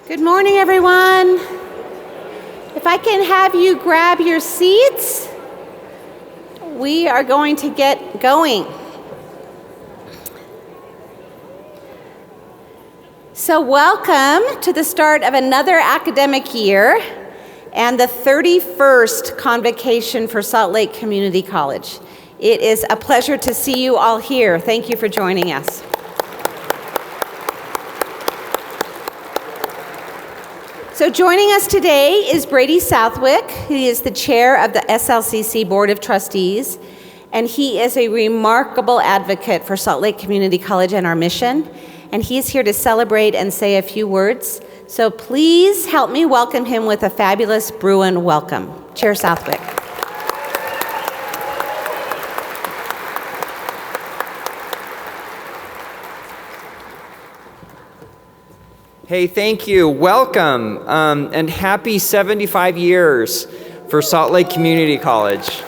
Good morning, everyone. If I can have you grab your seats, we are going to get going. So welcome to the start of another academic year and the 31st Convocation for Salt Lake Community College. It is a pleasure to see you all here. Thank you for joining us. So joining us today is Brady Southwick. He is the chair of the SLCC Board of Trustees, and he is a remarkable advocate for Salt Lake Community College and our mission, and he's here to celebrate and say a few words. So please help me welcome him with a fabulous Bruin welcome. Chair Southwick. Hey, thank you. Welcome, and happy 75 years for Salt Lake Community College.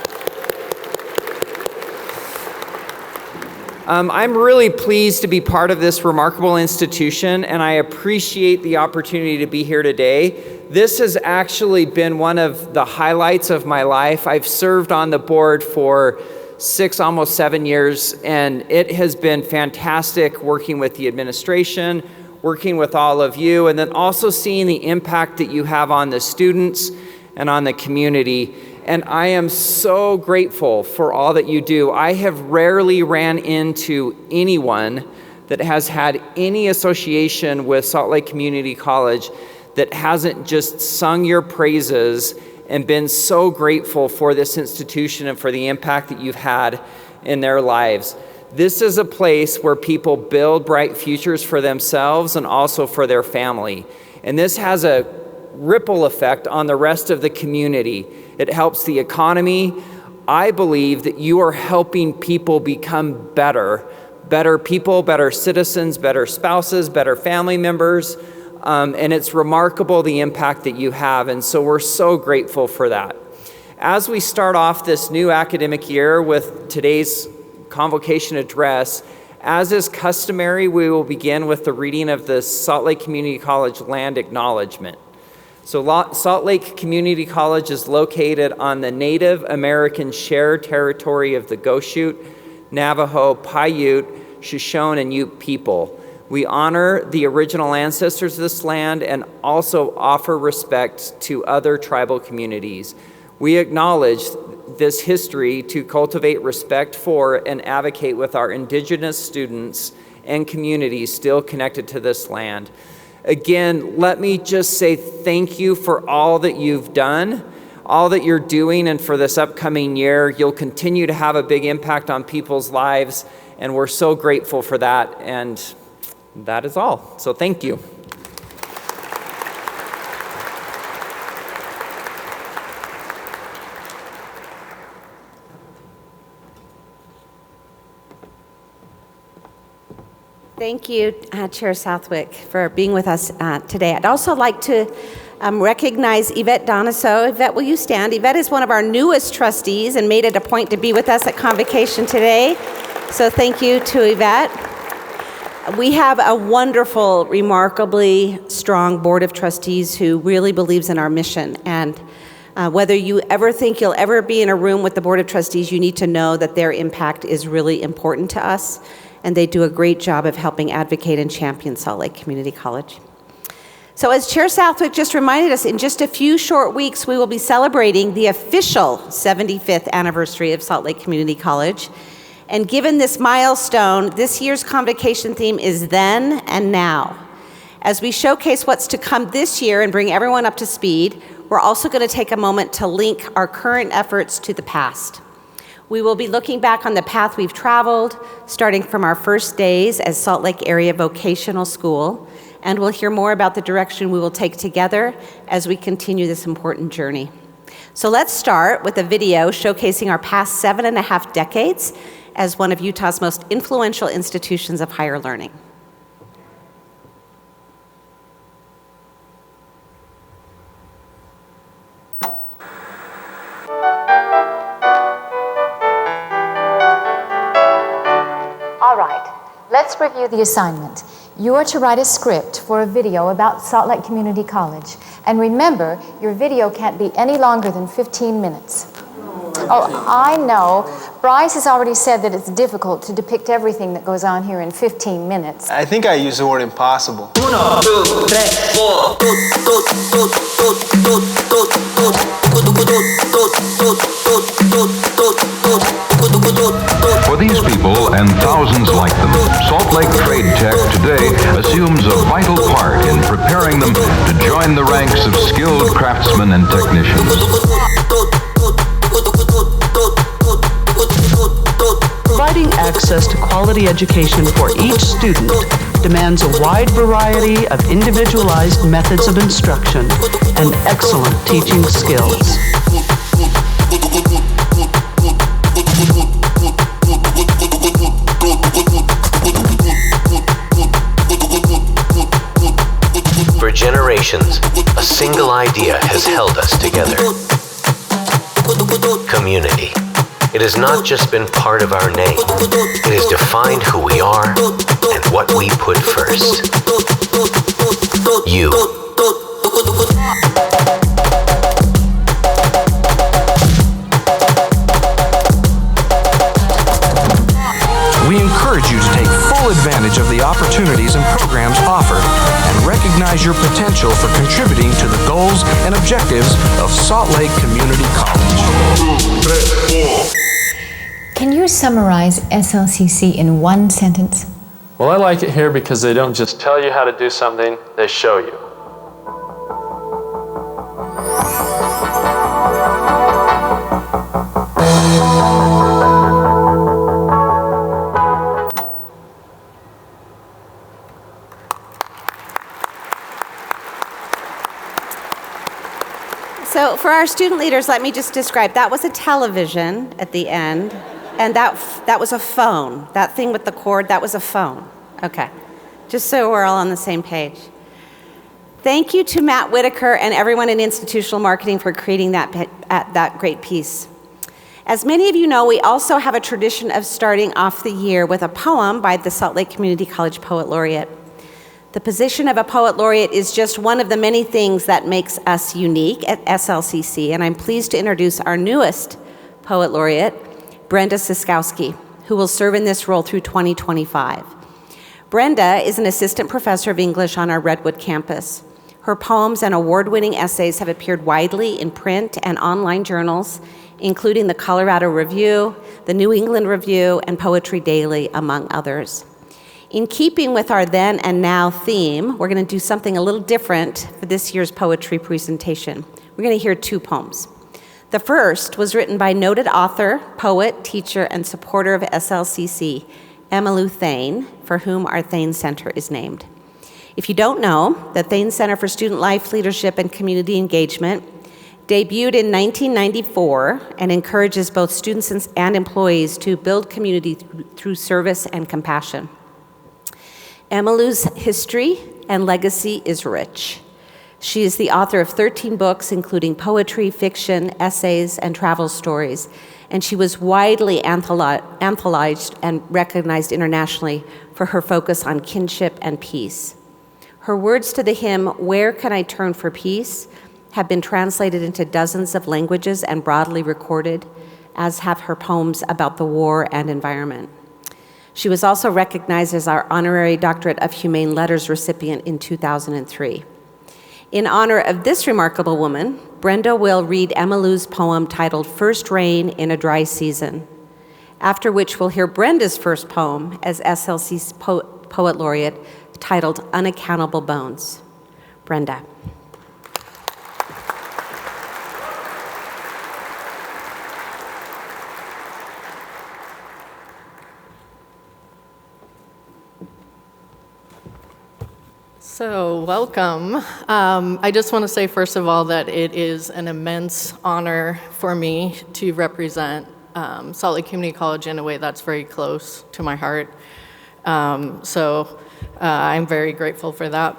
I'm really pleased to be part of this remarkable institution, and I appreciate the opportunity to be here today. This has actually been one of the highlights of my life. I've served on the board for 6, almost 7 years, and it has been fantastic working with the administration, working with all of you, and then also seeing the impact that you have on the students and on the community. And I am so grateful for all that you do. I have rarely ran into anyone that has had any association with Salt Lake Community College that hasn't just sung your praises and been so grateful for this institution and for the impact that you've had in their lives. This is a place where people build bright futures for themselves and also for their family. And this has a ripple effect on the rest of the community. It helps the economy. I believe that you are helping people become better people, better citizens, better spouses, better family members. And it's remarkable the impact that you have. And so we're so grateful for that. As we start off this new academic year with today's convocation address, as is customary, we will begin with the reading of the Salt Lake Community College land acknowledgement. So Salt Lake Community College is located on the Native American shared territory of the Goshute, Navajo, Paiute, Shoshone, and Ute people. We honor the original ancestors of this land and also offer respect to other tribal communities. We acknowledge this history to cultivate respect for and advocate with our Indigenous students and communities still connected to this land. Again, let me just say thank you for all that you've done, all that you're doing, and for this upcoming year. You'll continue to have a big impact on people's lives, and we're so grateful for that, and that is all. So thank you. Thank you, Chair Southwick, for being with us today. I'd also like to recognize Yvette Donaso. Yvette, will you stand? Yvette is one of our newest trustees and made it a point to be with us at Convocation today. So thank you to Yvette. We have a wonderful, remarkably strong board of trustees who really believes in our mission. And whether you ever think you'll ever be in a room with the board of trustees, you need to know that their impact is really important to us. And they do a great job of helping advocate and champion Salt Lake Community College. So as Chair Southwick just reminded us, in just a few short weeks, we will be celebrating the official 75th anniversary of Salt Lake Community College. And given this milestone, this year's convocation theme is then and now. As we showcase what's to come this year and bring everyone up to speed, we're also going to take a moment to link our current efforts to the past. We will be looking back on the path we've traveled, starting from our first days as Salt Lake Area Vocational School, and we'll hear more about the direction we will take together as we continue this important journey. So let's start with a video showcasing our past 7.5 decades as one of Utah's most influential institutions of higher learning. All right, let's review the assignment. You are to write a script for a video about Salt Lake Community College. And remember, your video can't be any longer than 15 minutes. Oh, I know. Bryce has already said that it's difficult to depict everything that goes on here in 15 minutes. I think I used the word impossible. For these people and thousands like them, Salt Lake Trade Tech today assumes a vital part in preparing them to join the ranks of skilled craftsmen and technicians. Providing access to quality education for each student demands a wide variety of individualized methods of instruction and excellent teaching skills. For generations, a single idea has held us together. Community. It has not just been part of our name, it has defined who we are and what we put first. You. We encourage you to take full advantage of the opportunities and programs offered and recognize your potential for contributing to the goals and objectives of Salt Lake Community College. Can you summarize SLCC in one sentence? Well, I like it here because they don't just tell you how to do something, they show you. So for our student leaders, let me just describe. That was a television at the end, and that was a phone. That thing with the cord, that was a phone. Okay, just so we're all on the same page. Thank you to Matt Whitaker and everyone in institutional marketing for creating that great piece. As many of you know, we also have a tradition of starting off the year with a poem by the Salt Lake Community College Poet Laureate. The position of a poet laureate is just one of the many things that makes us unique at SLCC, and I'm pleased to introduce our newest poet laureate, Brenda Siskowski, who will serve in this role through 2025. Brenda is an assistant professor of English on our Redwood campus. Her poems and award-winning essays have appeared widely in print and online journals, including the Colorado Review, the New England Review, and Poetry Daily, among others. In keeping with our then and now theme, we're going to do something a little different for this year's poetry presentation. We're going to hear two poems. The first was written by noted author, poet, teacher, and supporter of SLCC, Emmylou Thane, for whom our Thane Center is named. If you don't know, the Thane Center for Student Life, Leadership, and Community Engagement debuted in 1994 and encourages both students and employees to build community through service and compassion. Emmylou's history and legacy is rich. She is the author of 13 books, including poetry, fiction, essays, and travel stories, and she was widely anthologized and recognized internationally for her focus on kinship and peace. Her words to the hymn, "Where Can I Turn for Peace?" have been translated into dozens of languages and broadly recorded, as have her poems about the war and environment. She was also recognized as our Honorary Doctorate of Humane Letters recipient in 2003. In honor of this remarkable woman, Brenda will read Emmylou's poem titled First Rain in a Dry Season, after which we'll hear Brenda's first poem as SLC's Poet Laureate titled Unaccountable Bones. Brenda. So, welcome. I just want to say, first of all, that it is an immense honor for me to represent Salt Lake Community College in a way that's very close to my heart. I'm very grateful for that.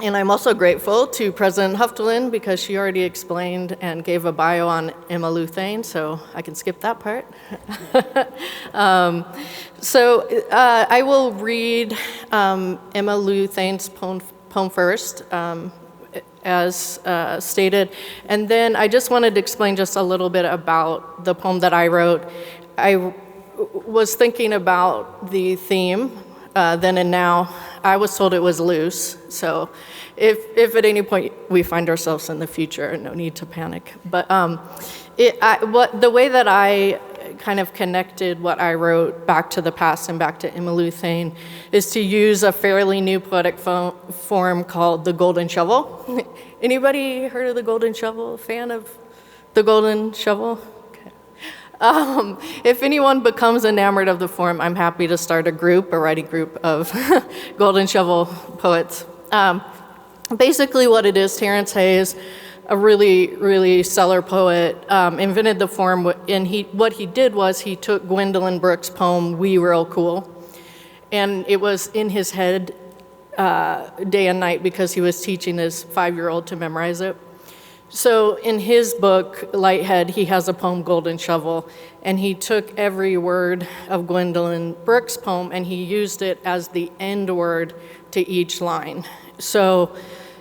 And I'm also grateful to President Huftelin because she already explained and gave a bio on Emma Luthane, so I can skip that part. I will read Emma Luthane's poem first, as stated, and then I just wanted to explain just a little bit about the poem that I wrote. I was thinking about the theme, then and now. I was told it was loose, so if at any point we find ourselves in the future, no need to panic. But the way that I kind of connected what I wrote back to the past and back to Emma Luthane is to use a fairly new poetic form called the Golden Shovel. Anybody heard of the Golden Shovel? Fan of the Golden Shovel? If anyone becomes enamored of the form, I'm happy to start a writing group of Golden Shovel poets. Basically what it is, Terrence Hayes, a really, really stellar poet, invented the form, and what he did was he took Gwendolyn Brooks' poem, We Real Cool, and it was in his head day and night because he was teaching his 5-year-old to memorize it. So in his book, Lighthead, he has a poem, Golden Shovel, and he took every word of Gwendolyn Brooks' poem and he used it as the end word to each line. So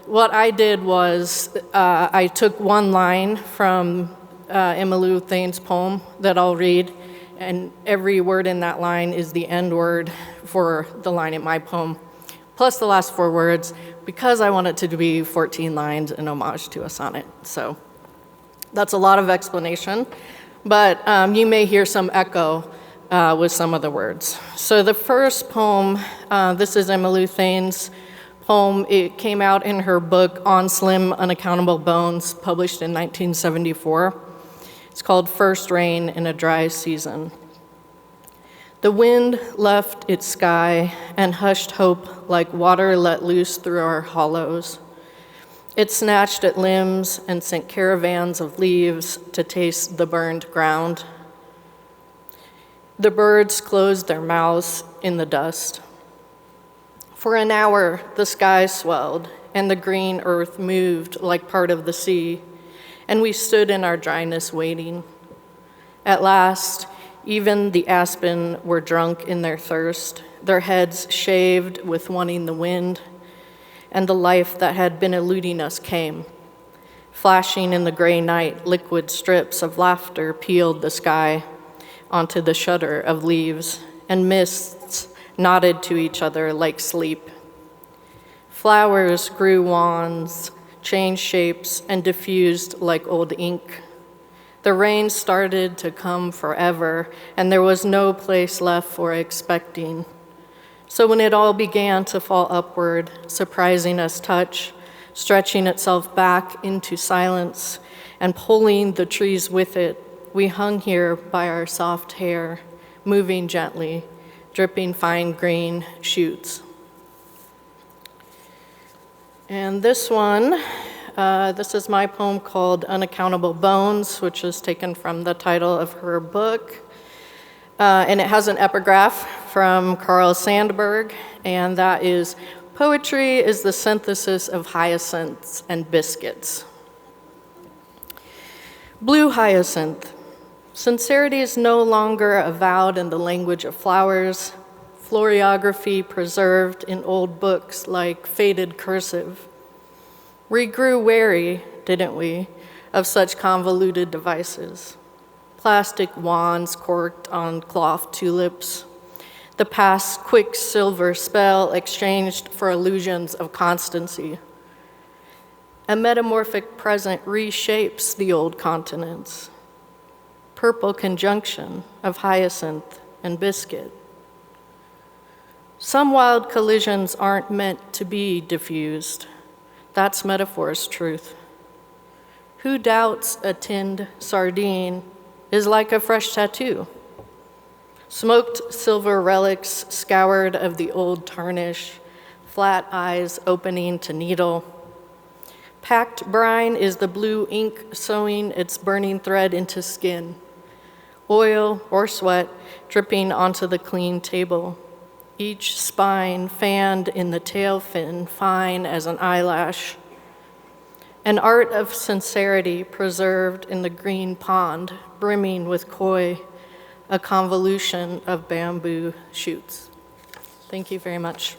what I did was I took one line from Emma Luthane's poem that I'll read, and every word in that line is the end word for the line in my poem, plus the last 4 words, because I want it to be 14 lines in homage to a sonnet. So that's a lot of explanation, but you may hear some echo with some of the words. So the first poem, this is Emma Luthane's poem. It came out in her book On Slim Unaccountable Bones, published in 1974. It's called First Rain in a Dry Season. The wind left its sky and hushed hope like water let loose through our hollows. It snatched at limbs and sent caravans of leaves to taste the burned ground. The birds closed their mouths in the dust. For an hour, the sky swelled and the green earth moved like part of the sea, and we stood in our dryness waiting. At last, even the aspen were drunk in their thirst, their heads shaved with wanting the wind, and the life that had been eluding us came. Flashing in the gray night, liquid strips of laughter peeled the sky onto the shudder of leaves, and mists nodded to each other like sleep. Flowers grew wands, changed shapes, and diffused like old ink. The rain started to come forever, and there was no place left for expecting. So when it all began to fall upward, surprising us touch, stretching itself back into silence, and pulling the trees with it, we hung here by our soft hair, moving gently, dripping fine green shoots. And this one, this is my poem called Unaccountable Bones, which is taken from the title of her book. And it has an epigraph from Carl Sandburg, and that is, poetry is the synthesis of hyacinths and biscuits. Blue hyacinth. Sincerity is no longer avowed in the language of flowers, floriography preserved in old books like faded cursive. We grew wary, didn't we, of such convoluted devices. Plastic wands corked on cloth tulips, the past quicksilver spell exchanged for illusions of constancy. A metamorphic present reshapes the old continents. Purple conjunction of hyacinth and biscuit. Some wild collisions aren't meant to be diffused. That's metaphor's truth. Who doubts a tinned sardine is like a fresh tattoo? Smoked silver relics scoured of the old tarnish, flat eyes opening to needle. Packed brine is the blue ink sewing its burning thread into skin. Oil or sweat dripping onto the clean table. each spine fanned in the tail fin, fine as an eyelash. An art of sincerity preserved in the green pond, brimming with koi, a convolution of bamboo shoots. Thank you very much.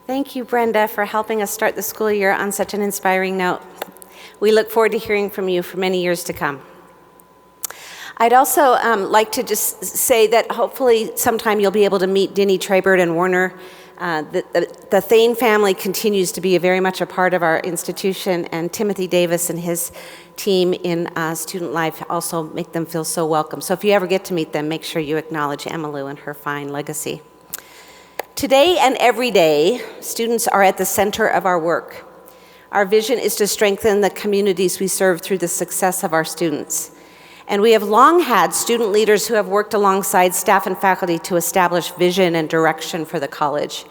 Thank you, Brenda, for helping us start the school year on such an inspiring note. We look forward to hearing from you for many years to come. I'd also like to just say that hopefully sometime you'll be able to meet Denny Trabert and Warner. The Thane family continues to be very much a part of our institution, and Timothy Davis and his team in student life also make them feel so welcome. So if you ever get to meet them, make sure you acknowledge Emmylou and her fine legacy. Today and every day, students are at the center of our work. Our vision is to strengthen the communities we serve through the success of our students. And we have long had student leaders who have worked alongside staff and faculty to establish vision and direction for the college.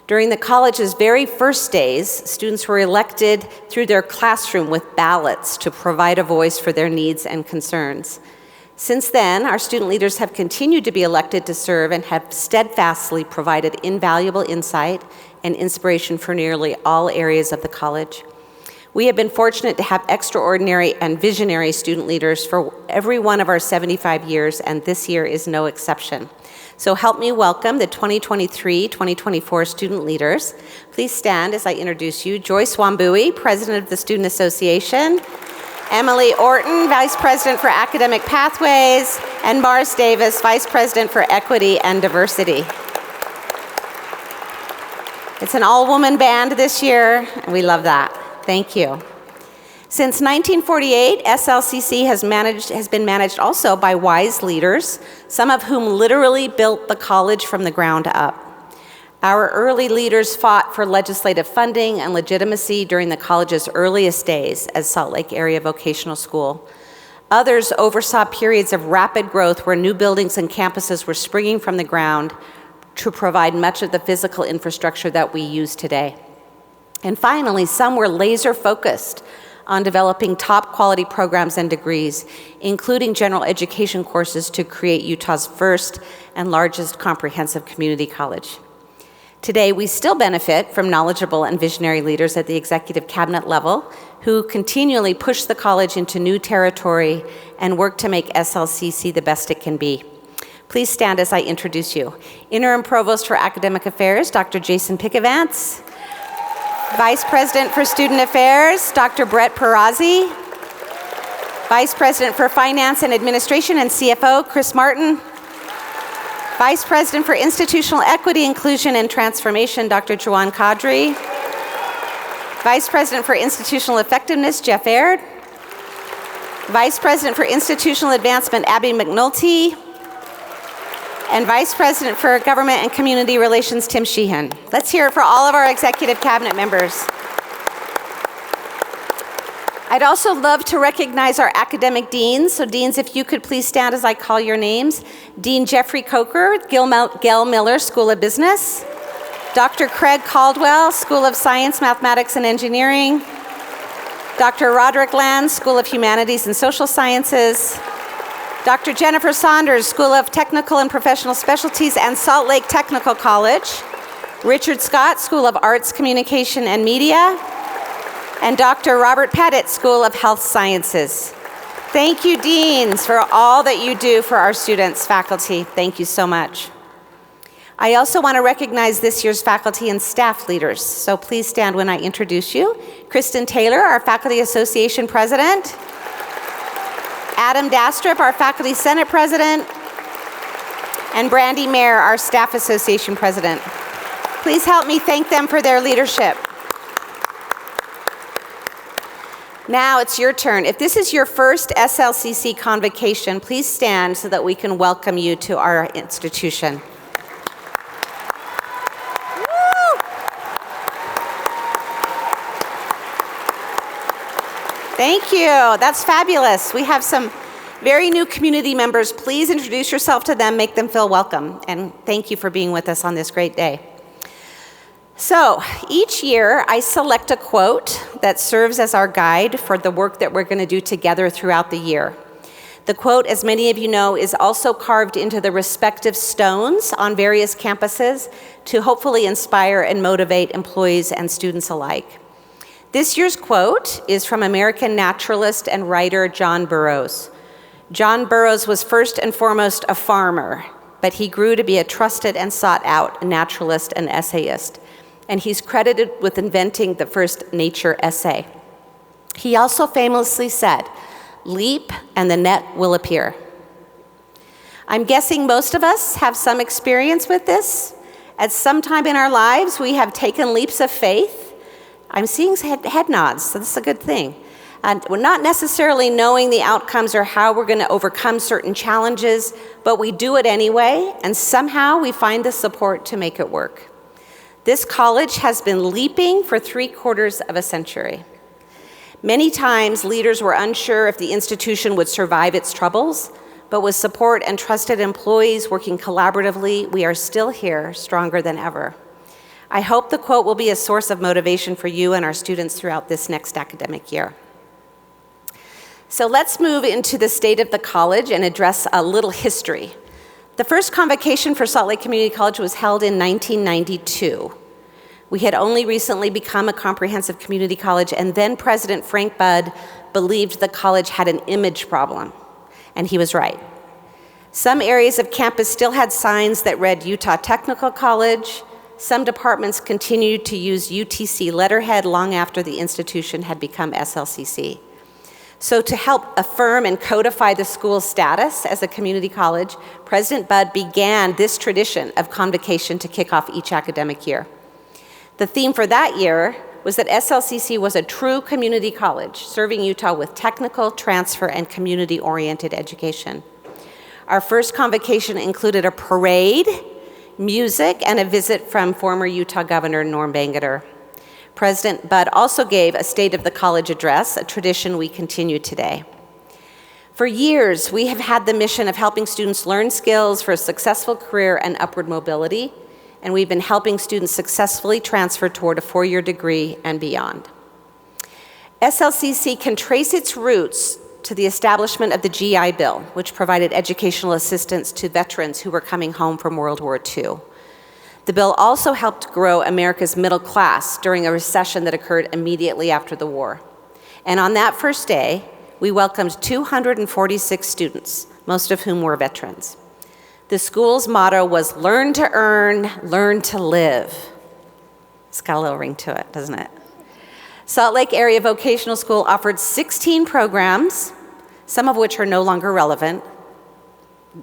During the college's very first days, students were elected through their classroom with ballots to provide a voice for their needs and concerns. Since then, our student leaders have continued to be elected to serve and have steadfastly provided invaluable insight and inspiration for nearly all areas of the college. We have been fortunate to have extraordinary and visionary student leaders for every one of our 75 years, and this year is no exception. So help me welcome the 2023-2024 student leaders. Please stand as I introduce you. Joyce Wambui, President of the Student Association. Emily Orton, Vice President for Academic Pathways, and Mars Davis, Vice President for Equity and Diversity. It's an all-woman band this year, and we love that. Thank you. Since 1948, SLCC has been managed also by wise leaders, some of whom literally built the college from the ground up. Our early leaders fought for legislative funding and legitimacy during the college's earliest days as Salt Lake Area Vocational School. Others oversaw periods of rapid growth where new buildings and campuses were springing from the ground to provide much of the physical infrastructure that we use today. And finally, some were laser focused on developing top quality programs and degrees, including general education courses to create Utah's first and largest comprehensive community college. Today, we still benefit from knowledgeable and visionary leaders at the executive cabinet level who continually push the college into new territory and work to make SLCC the best it can be. Please stand as I introduce you. Interim Provost for Academic Affairs, Dr. Jason Pickavants. Vice President for Student Affairs, Dr. Brett Perazzi. Vice President for Finance and Administration and CFO, Chris Martin. Vice President for Institutional Equity, Inclusion, and Transformation, Dr. Juwan Kadri. Vice President for Institutional Effectiveness, Jeff Aird. Vice President for Institutional Advancement, Abby McNulty. And Vice President for Government and Community Relations, Tim Sheehan. Let's hear it for all of our executive cabinet members. I'd also love to recognize our academic deans. So deans, if you could please stand as I call your names. Dean Jeffrey Coker, Gail Miller, School of Business. Dr. Craig Caldwell, School of Science, Mathematics, and Engineering. Dr. Roderick Land, School of Humanities and Social Sciences. Dr. Jennifer Saunders, School of Technical and Professional Specialties and Salt Lake Technical College. Richard Scott, School of Arts, Communication, and Media. And Dr. Robert Pettit, School of Health Sciences. Thank you, deans, for all that you do for our students, faculty. Thank you so much. I also want to recognize this year's faculty and staff leaders, so please stand when I introduce you. Kristen Taylor, our Faculty Association President. Adam Dastrup, our Faculty Senate President. And Brandy Mayer, our Staff Association President. Please help me thank them for their leadership. Now it's your turn. If this is your first SLCC Convocation, please stand so that we can welcome you to our institution. Woo! Thank you. That's fabulous. We have some very new community members. Please introduce yourself to them, make them feel welcome, and thank you for being with us on this great day. So each year I select a quote that serves as our guide for the work that we're going to do together throughout the year. The quote, as many of you know, is also carved into the respective stones on various campuses to hopefully inspire and motivate employees and students alike. This year's quote is from American naturalist and writer John Burroughs. John Burroughs was first and foremost a farmer, but he grew to be a trusted and sought out naturalist and essayist. And he's credited with inventing the first nature essay. He also famously said, "Leap and the net will appear." I'm guessing most of us have some experience with this. At some time in our lives, we have taken leaps of faith. I'm seeing head nods, so this is a good thing. And we're not necessarily knowing the outcomes or how we're going to overcome certain challenges, but we do it anyway, and somehow we find the support to make it work. This college has been leaping for 3/4 of a century. Many times, leaders were unsure if the institution would survive its troubles, but with support and trusted employees working collaboratively, we are still here, stronger than ever. I hope the quote will be a source of motivation for you and our students throughout this next academic year. So let's move into the state of the college and address a little history. The first convocation for Salt Lake Community College was held in 1992. We had only recently become a comprehensive community college, and then President Frank Budd believed the college had an image problem, and he was right. Some areas of campus still had signs that read Utah Technical College. Some departments continued to use UTC letterhead long after the institution had become SLCC. So to help affirm and codify the school's status as a community college, President Budd began this tradition of convocation to kick off each academic year. The theme for that year was that SLCC was a true community college, serving Utah with technical, transfer, and community-oriented education. Our first convocation included a parade, music, and a visit from former Utah Governor Norm Bangerter. President Budd also gave a State of the College address, a tradition we continue today. For years, we have had the mission of helping students learn skills for a successful career and upward mobility, and we've been helping students successfully transfer toward a 4-year degree and beyond. SLCC can trace its roots to the establishment of the GI Bill, which provided educational assistance to veterans who were coming home from World War II. The bill also helped grow America's middle class during a recession that occurred immediately after the war. And on that first day, we welcomed 246 students, most of whom were veterans. The school's motto was learn to earn, learn to live. It's got a little ring to it, doesn't it? Salt Lake Area Vocational School offered 16 programs, some of which are no longer relevant.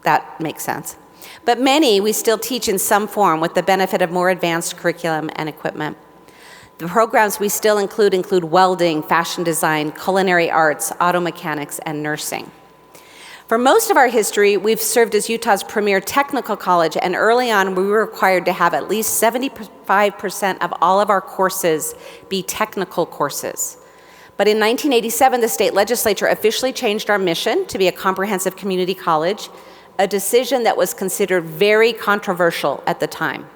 That makes sense. But many we still teach in some form with the benefit of more advanced curriculum and equipment. The programs we still include welding, fashion design, culinary arts, auto mechanics, and nursing. For most of our history, we've served as Utah's premier technical college, and early on we were required to have at least 75% of all of our courses be technical courses. But in 1987, the state legislature officially changed our mission to be a comprehensive community college, a decision that was considered very controversial at the time.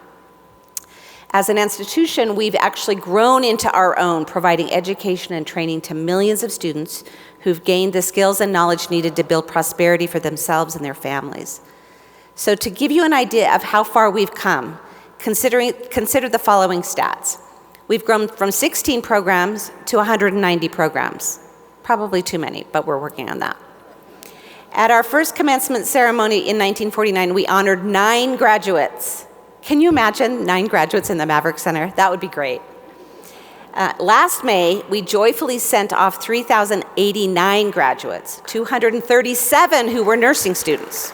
As an institution, we've actually grown into our own, providing education and training to millions of students who've gained the skills and knowledge needed to build prosperity for themselves and their families. So to give you an idea of how far we've come, consider the following stats. We've grown from 16 programs to 190 programs. Probably too many, but we're working on that. At our first commencement ceremony in 1949, we honored 9 graduates. Can you imagine 9 graduates in the Maverick Center? That would be great. Last May, we joyfully sent off 3,089 graduates, 237 who were nursing students.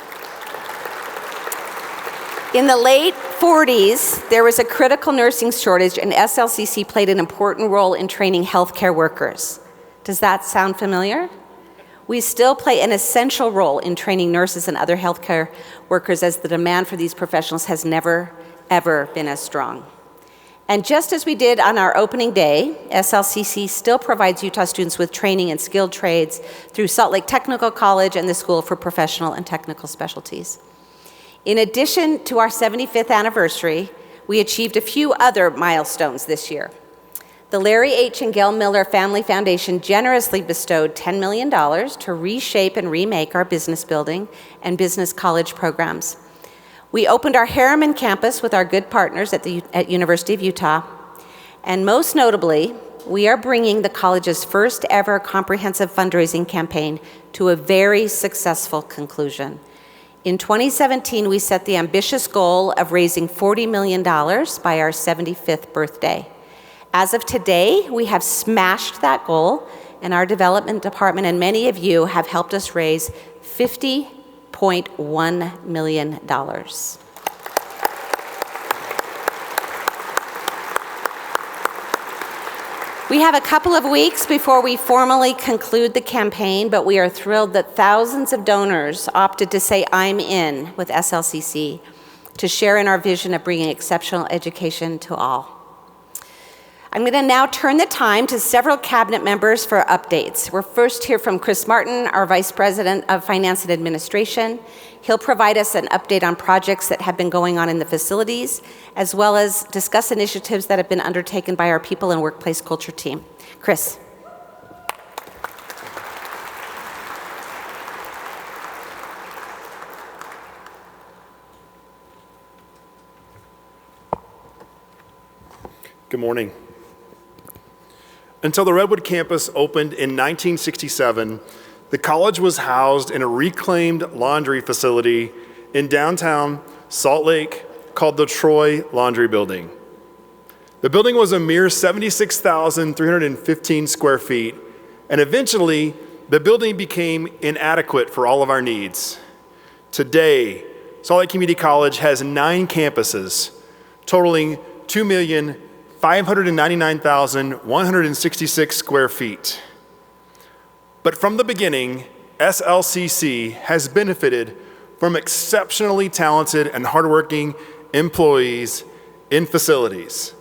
In the late 40s, there was a critical nursing shortage, and SLCC played an important role in training healthcare workers. Does that sound familiar? We still play an essential role in training nurses and other healthcare workers, as the demand for these professionals has never, ever been as strong. And just as we did on our opening day, SLCC still provides Utah students with training in skilled trades through Salt Lake Technical College and the School for Professional and Technical Specialties. In addition to our 75th anniversary, we achieved a few other milestones this year. The Larry H. and Gail Miller Family Foundation generously bestowed $10 million to reshape and remake our business building and business college programs. We opened our Harriman campus with our good partners at University of Utah. And most notably, we are bringing the college's first ever comprehensive fundraising campaign to a very successful conclusion. In 2017, we set the ambitious goal of raising $40 million by our 75th birthday. As of today, we have smashed that goal, and our development department and many of you have helped us raise $50.1 million. We have a couple of weeks before we formally conclude the campaign, but we are thrilled that thousands of donors opted to say I'm in with SLCC to share in our vision of bringing exceptional education to all. I'm going to now turn the time to several cabinet members for updates. We'll first hear from Chris Martin, our Vice President of Finance and Administration. He'll provide us an update on projects that have been going on in the facilities, as well as discuss initiatives that have been undertaken by our People and Workplace Culture team. Chris. Good morning. Until the Redwood campus opened in 1967, the college was housed in a reclaimed laundry facility in downtown Salt Lake called the Troy Laundry Building. The building was a mere 76,315 square feet, and eventually the building became inadequate for all of our needs. Today, Salt Lake Community College has 9 campuses, totaling 2,599,166 square feet. But from the beginning, SLCC has benefited from exceptionally talented and hardworking employees in facilities.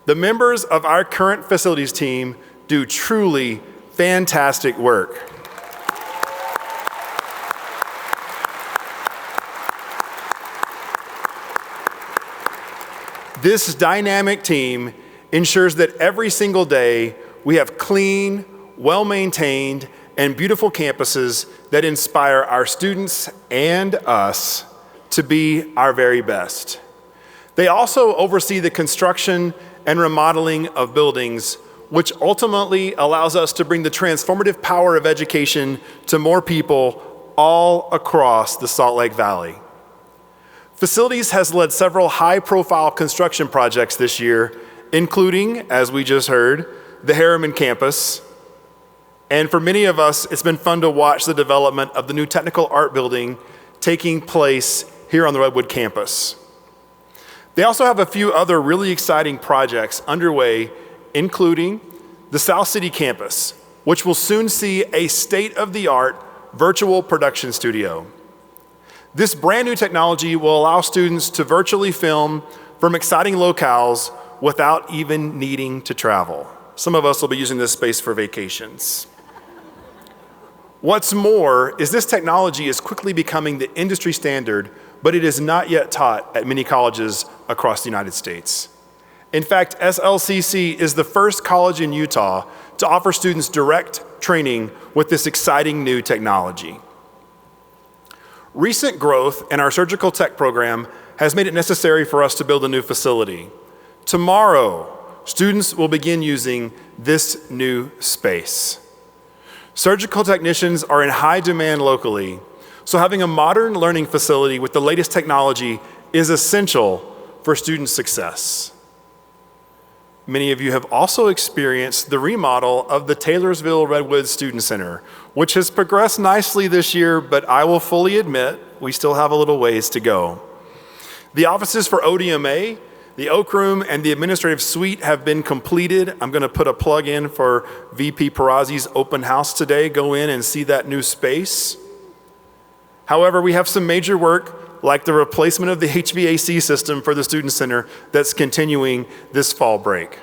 The members of our current facilities team do truly fantastic work. This dynamic team ensures that every single day we have clean, well-maintained, and beautiful campuses that inspire our students and us to be our very best. They also oversee the construction and remodeling of buildings, which ultimately allows us to bring the transformative power of education to more people all across the Salt Lake Valley. Facilities has led several high-profile construction projects this year, including, as we just heard, the Harriman campus. And for many of us, it's been fun to watch the development of the new technical art building taking place here on the Redwood campus. They also have a few other really exciting projects underway, including the South City campus, which will soon see a state-of-the-art virtual production studio. This brand new technology will allow students to virtually film from exciting locales without even needing to travel. Some of us will be using this space for vacations. What's more is this technology is quickly becoming the industry standard, but it is not yet taught at many colleges across the United States. In fact, SLCC is the first college in Utah to offer students direct training with this exciting new technology. Recent growth in our surgical tech program has made it necessary for us to build a new facility. Tomorrow, students will begin using this new space. Surgical technicians are in high demand locally, so having a modern learning facility with the latest technology is essential for student success. Many of you have also experienced the remodel of the Taylorsville Redwood Student Center, which has progressed nicely this year, but I will fully admit we still have a little ways to go. The offices for ODMA, the Oak Room, and the administrative suite have been completed. I'm going to put a plug in for VP Perazzi's open house today. Go in and see that new space. However, we have some major work, like the replacement of the HVAC system for the Student Center that's continuing this fall break.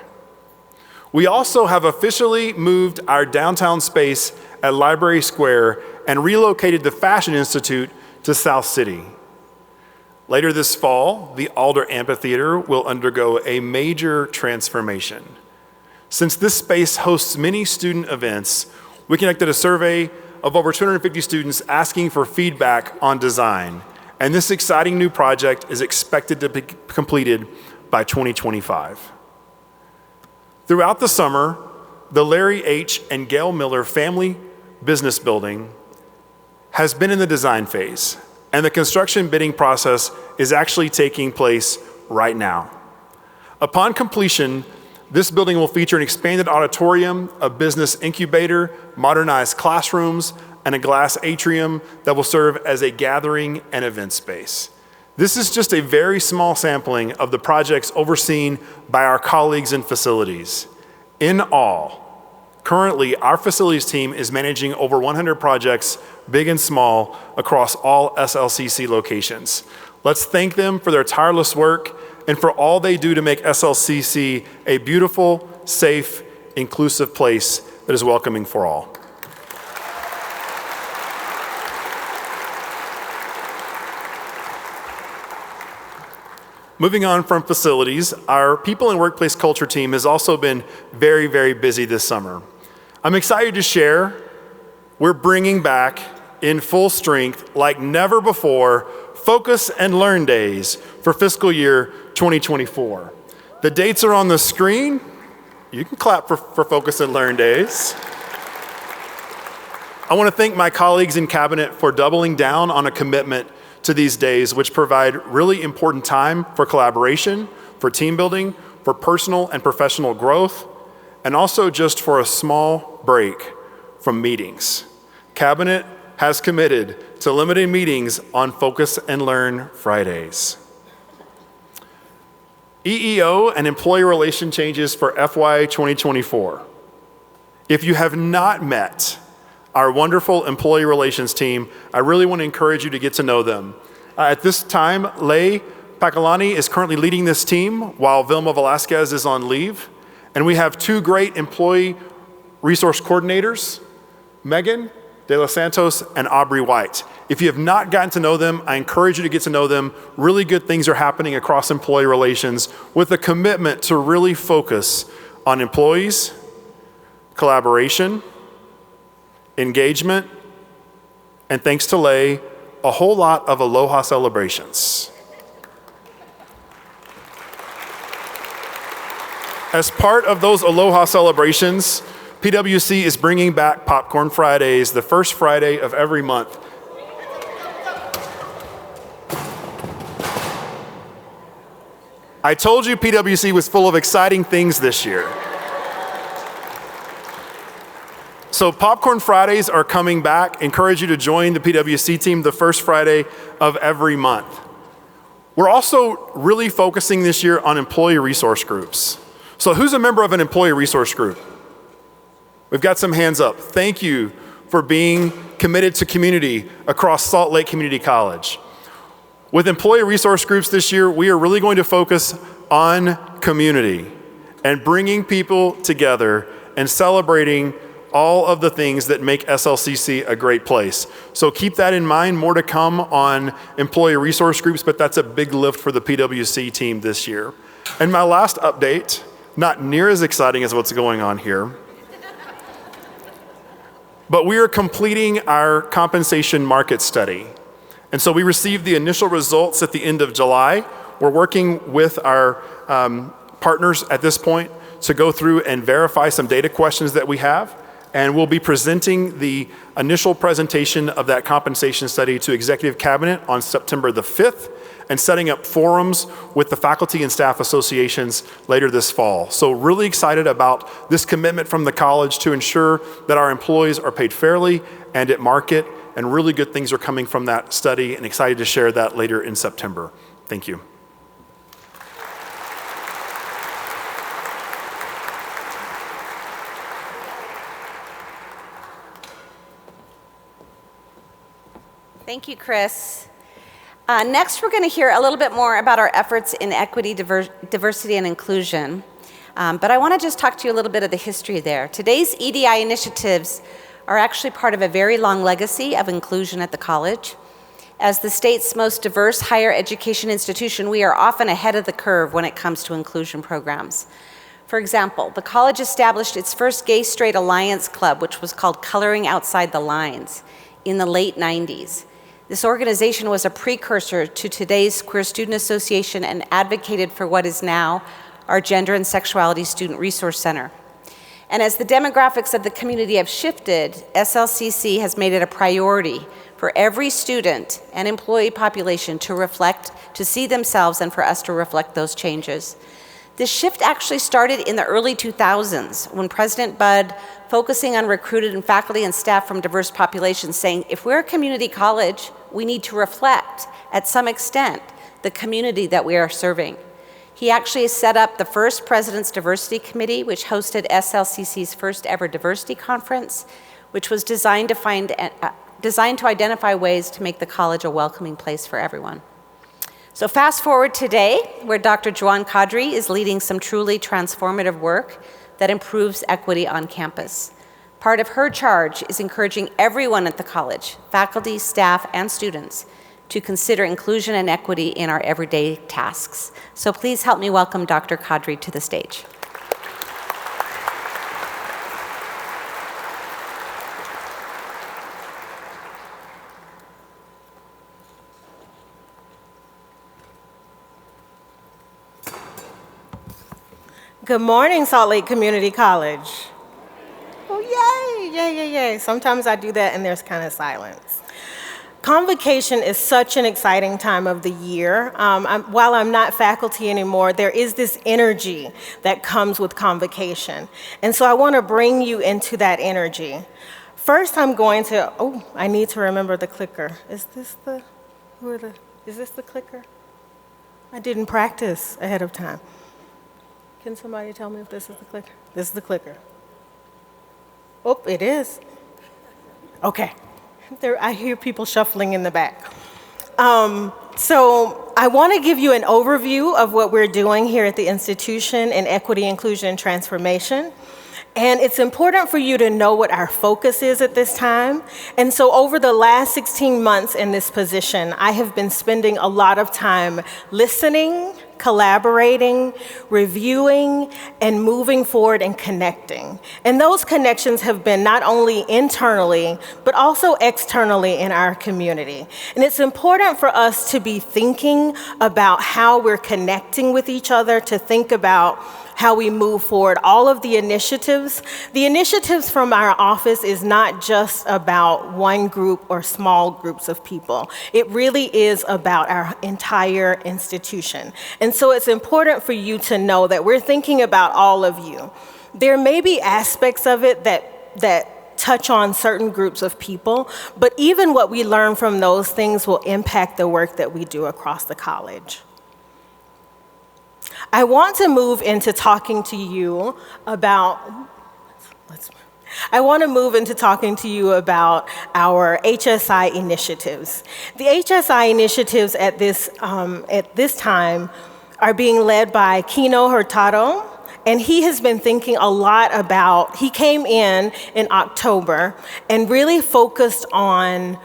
We also have officially moved our downtown space at Library Square and relocated the Fashion Institute to South City. Later this fall, the Alder Amphitheater will undergo a major transformation. Since this space hosts many student events, we conducted a survey of over 250 students asking for feedback on design, and this exciting new project is expected to be completed by 2025. Throughout the summer, the Larry H. and Gail Miller Family Business Building has been in the design phase, and the construction bidding process is actually taking place right now. Upon completion, this building will feature an expanded auditorium, a business incubator, modernized classrooms, and a glass atrium that will serve as a gathering and event space. This is just a very small sampling of the projects overseen by our colleagues in facilities. In all, currently, our facilities team is managing over 100 projects, big and small, across all SLCC locations. Let's thank them for their tireless work and for all they do to make SLCC a beautiful, safe, inclusive place that is welcoming for all. Moving on from facilities, our people and workplace culture team has also been very, very busy this summer. I'm excited to share we're bringing back in full strength, like never before, Focus and Learn Days for fiscal year 2024. The dates are on the screen. You can clap for Focus and Learn Days. I want to thank my colleagues in Cabinet for doubling down on a commitment to these days, which provide really important time for collaboration, for team building, for personal and professional growth, and also just for a small break from meetings. Cabinet has committed to limiting meetings on Focus and Learn Fridays. EEO and employee relation changes for FY 2024. If you have not met our wonderful employee relations team, I really want to encourage you to get to know them. At this time, Leigh Pakalani is currently leading this team while Vilma Velasquez is on leave. And we have two great employee resource coordinators, Megan De Los Santos and Aubrey White. If you have not gotten to know them, I encourage you to get to know them. Really good things are happening across employee relations with a commitment to really focus on employees, collaboration, engagement, and thanks to Leigh, a whole lot of aloha celebrations. As part of those aloha celebrations, PwC is bringing back Popcorn Fridays, the first Friday of every month. I told you PwC was full of exciting things this year. So Popcorn Fridays are coming back. Encourage you to join the PwC team the first Friday of every month. We're also really focusing this year on employee resource groups. So who's a member of an employee resource group? We've got some hands up. Thank you for being committed to community across Salt Lake Community College. With employee resource groups this year, we are really going to focus on community and bringing people together and celebrating all of the things that make SLCC a great place. So keep that in mind, more to come on employee resource groups, but that's a big lift for the PwC team this year. And my last update, not near as exciting as what's going on here, but we are completing our compensation market study. And so we received the initial results at the end of July. We're working with our partners at this point to go through and verify some data questions that we have. And we'll be presenting the initial presentation of that compensation study to Executive Cabinet on September the 5th and setting up forums with the faculty and staff associations later this fall. So really excited about this commitment from the college to ensure that our employees are paid fairly and at market, and really good things are coming from that study, and excited to share that later in September. Thank you. Thank you, Chris. Next, we're going to hear a little bit more about our efforts in equity, diversity, and inclusion. But I want to just talk to you a little bit of the history there. Today's EDI initiatives are actually part of a very long legacy of inclusion at the college. As the state's most diverse higher education institution, we are often ahead of the curve when it comes to inclusion programs. For example, the college established its first gay-straight alliance club, which was called Coloring Outside the Lines, in the late 90s. This organization was a precursor to today's Queer Student Association and advocated for what is now our Gender and Sexuality Student Resource Center. And as the demographics of the community have shifted, SLCC has made it a priority for every student and employee population to reflect, to see themselves, and for us to reflect those changes. This shift actually started in the early 2000s when President Budd, focusing on recruited faculty and staff from diverse populations, saying, if we're a community college, we need to reflect, at some extent, the community that we are serving. He actually set up the first President's Diversity Committee, which hosted SLCC's first ever diversity conference, which was designed to identify ways to make the college a welcoming place for everyone. So fast forward today, where Dr. Juan Kadri is leading some truly transformative work that improves equity on campus. Part of her charge is encouraging everyone at the college, faculty, staff, and students, to consider inclusion and equity in our everyday tasks. So please help me welcome Dr. Kadri to the stage. Good morning, Salt Lake Community College. Oh, yay, yay, yay, yay. Sometimes I do that and there's kind of silence. Convocation is such an exciting time of the year. While I'm not faculty anymore, there is this energy that comes with Convocation. And so I want to bring you into that energy. First, I'm going to, I need to remember the clicker. Is this the clicker? I didn't practice ahead of time. Can somebody tell me if this is the clicker? This is the clicker. Oh, it is. Okay. I hear people shuffling in the back. So I want to give you an overview of what we're doing here at the institution in equity, inclusion, and transformation. And it's important for you to know what our focus is at this time. And so over the last 16 months in this position, I have been spending a lot of time listening, collaborating, reviewing, and moving forward and connecting. And those connections have been not only internally, but also externally in our community. And it's important for us to be thinking about how we're connecting with each other, to think about how we move forward. All of the initiatives from our office is not just about one group or small groups of people. It really is about our entire institution. And so it's important for you to know that we're thinking about all of you. There may be aspects of it that touch on certain groups of people, but even what we learn from those things will impact the work that we do across the college. I want to move into talking to you about our HSI initiatives. The HSI initiatives at this time are being led by Kino Hurtado, and he has been thinking a lot about, he came in October and really focused on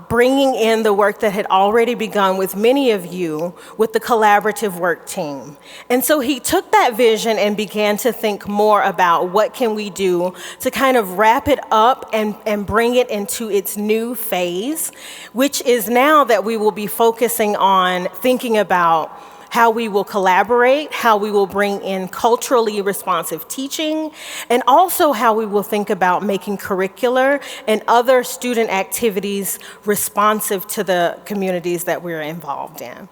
bringing in the work that had already begun with many of you with the collaborative work team. And so he took that vision and began to think more about what can we do to kind of wrap it up and bring it into its new phase, which is now that we will be focusing on thinking about how we will collaborate, how we will bring in culturally responsive teaching, and also how we will think about making curricular and other student activities responsive to the communities that we're involved in.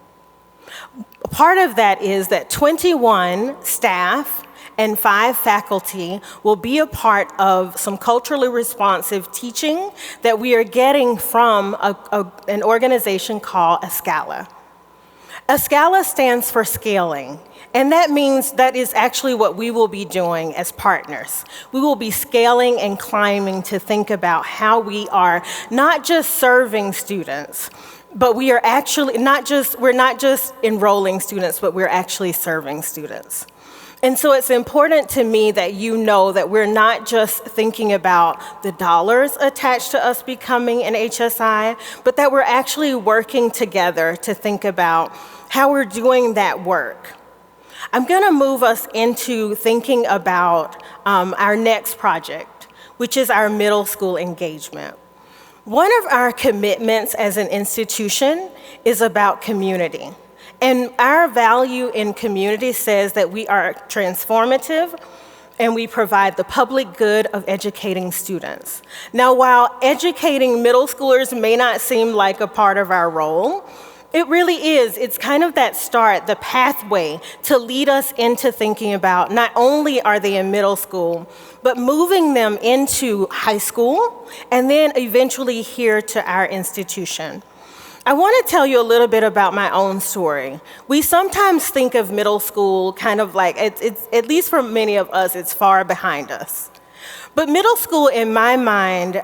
Part of that is that 21 staff and 5 faculty will be a part of some culturally responsive teaching that we are getting from an organization called Escala. Escala stands for scaling, and that means that is actually what we will be doing as partners. We will be scaling and climbing to think about how we are not just serving students, but we are actually we're not just enrolling students, but we're actually serving students. And so it's important to me that you know that we're not just thinking about the dollars attached to us becoming an HSI, but that we're actually working together to think about how we're doing that work. I'm going to move us into thinking about our next project, which is our middle school engagement. One of our commitments as an institution is about community. And our value in community says that we are transformative and we provide the public good of educating students. Now, while educating middle schoolers may not seem like a part of our role, it really is. It's kind of that start, the pathway to lead us into thinking about not only are they in middle school, but moving them into high school and then eventually here to our institution. I want to tell you a little bit about my own story. We sometimes think of middle school kind of like, it's at least for many of us, it's far behind us. But middle school, in my mind,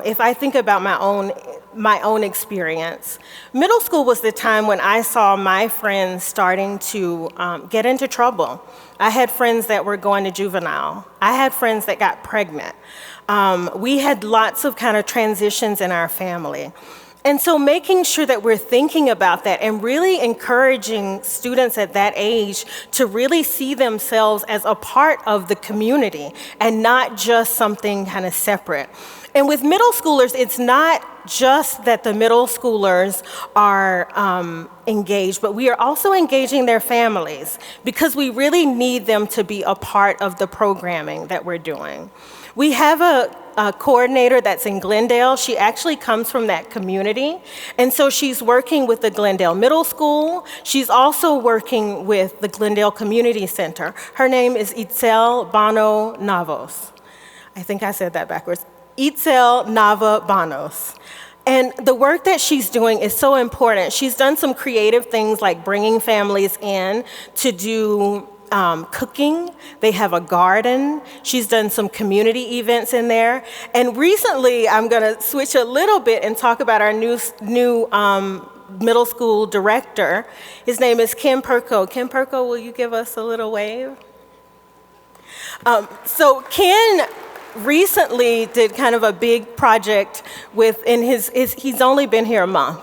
if I think about my own experience, middle school was the time when I saw my friends starting to get into trouble. I had friends that were going to juvenile. I had friends that got pregnant. We had lots of kind of transitions in our family. And so making sure that we're thinking about that and really encouraging students at that age to really see themselves as a part of the community and not just something kind of separate. And with middle schoolers, it's not just that the middle schoolers are engaged, but we are also engaging their families because we really need them to be a part of the programming that we're doing. We have a coordinator that's in Glendale. She actually comes from that community. And so she's working with the Glendale Middle School. She's also working with the Glendale Community Center. Her name is Itzel Bano Navos. I think I said that backwards. Itzel Nava Banos. And the work that she's doing is so important. She's done some creative things like bringing families in to do cooking. They have a garden. She's done some community events in there. And recently, I'm going to switch a little bit and talk about our new middle school director. His name is Kim Perko. Kim Perko, will you give us a little wave? So Ken recently did kind of a big project he's only been here a month.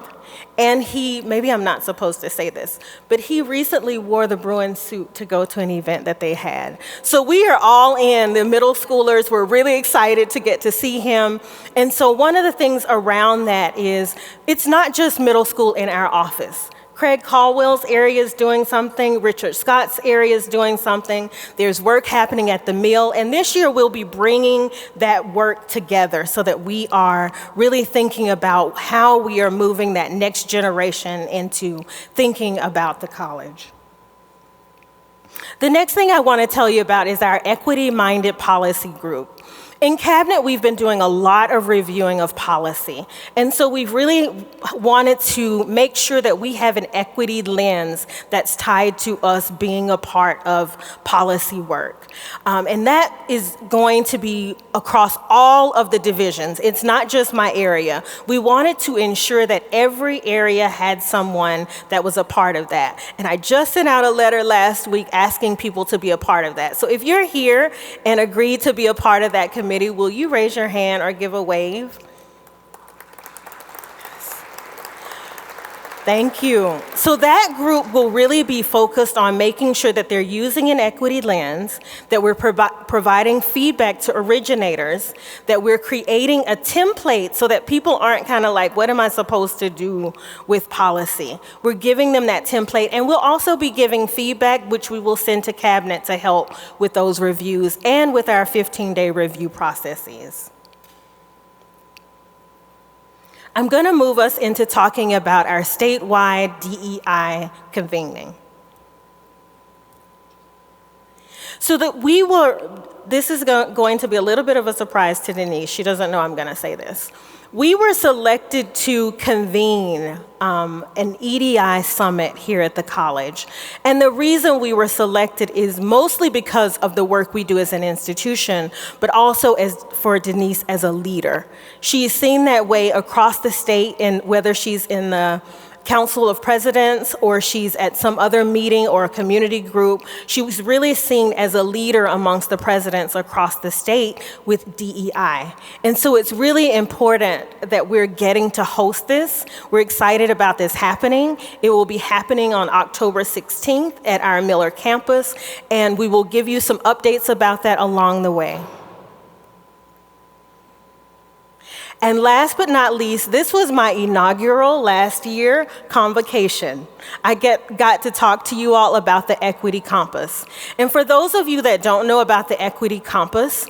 And maybe I'm not supposed to say this, but he recently wore the Bruin suit to go to an event that they had. So we are all in, the middle schoolers, we're really excited to get to see him. And so one of the things around that is, it's not just middle school in our office. Craig Caldwell's area is doing something, Richard Scott's area is doing something, there's work happening at the mill, and this year we'll be bringing that work together so that we are really thinking about how we are moving that next generation into thinking about the college. The next thing I want to tell you about is our equity-minded policy group. In Cabinet, we've been doing a lot of reviewing of policy. And so we've really wanted to make sure that we have an equity lens that's tied to us being a part of policy work. And that is going to be across all of the divisions. It's not just my area. We wanted to ensure that every area had someone that was a part of that. And I just sent out a letter last week asking people to be a part of that. So if you're here and agreed to be a part of that committee, will you raise your hand or give a wave? Thank you. So that group will really be focused on making sure that they're using an equity lens, that we're providing feedback to originators, that we're creating a template so that people aren't kind of like, what am I supposed to do with policy? We're giving them that template, and we'll also be giving feedback, which we will send to Cabinet to help with those reviews and with our 15-day review processes. I'm going to move us into talking about our statewide DEI convening. So that this is going to be a little bit of a surprise to Denise. She doesn't know I'm going to say this. We were selected to convene an EDI summit here at the college. And the reason we were selected is mostly because of the work we do as an institution, but also for Denise as a leader. She's seen that way across the state, and whether she's in the Council of Presidents or she's at some other meeting or a community group, she was really seen as a leader amongst the presidents across the state with DEI. And so it's really important that we're getting to host this. We're excited about this happening. It will be happening on October 16th at our Miller campus, and we will give you some updates about that along the way. And last but not least, this was my inaugural last year convocation. I got to talk to you all about the Equity Compass. And for those of you that don't know about the Equity Compass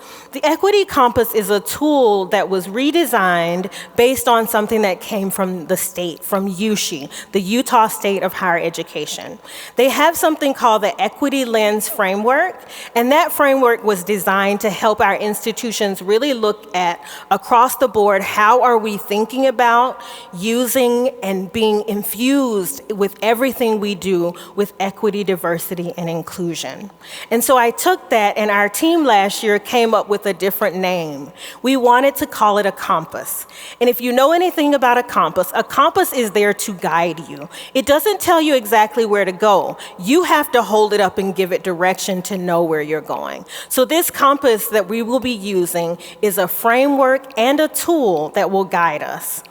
is a tool that was redesigned based on something that came from the state, from USHE, the Utah State of Higher Education. They have something called the Equity Lens Framework, and that framework was designed to help our institutions really look at, across the board, how are we thinking about using and being infused with everything we do with equity, diversity, and inclusion. And so I took that, and our team last year came up with a different name. We wanted to call it a compass. And if you know anything about a compass is there to guide you. It doesn't tell you exactly where to go. You have to hold it up and give it direction to know where you're going. So this compass that we will be using is a framework and a tool that will guide us.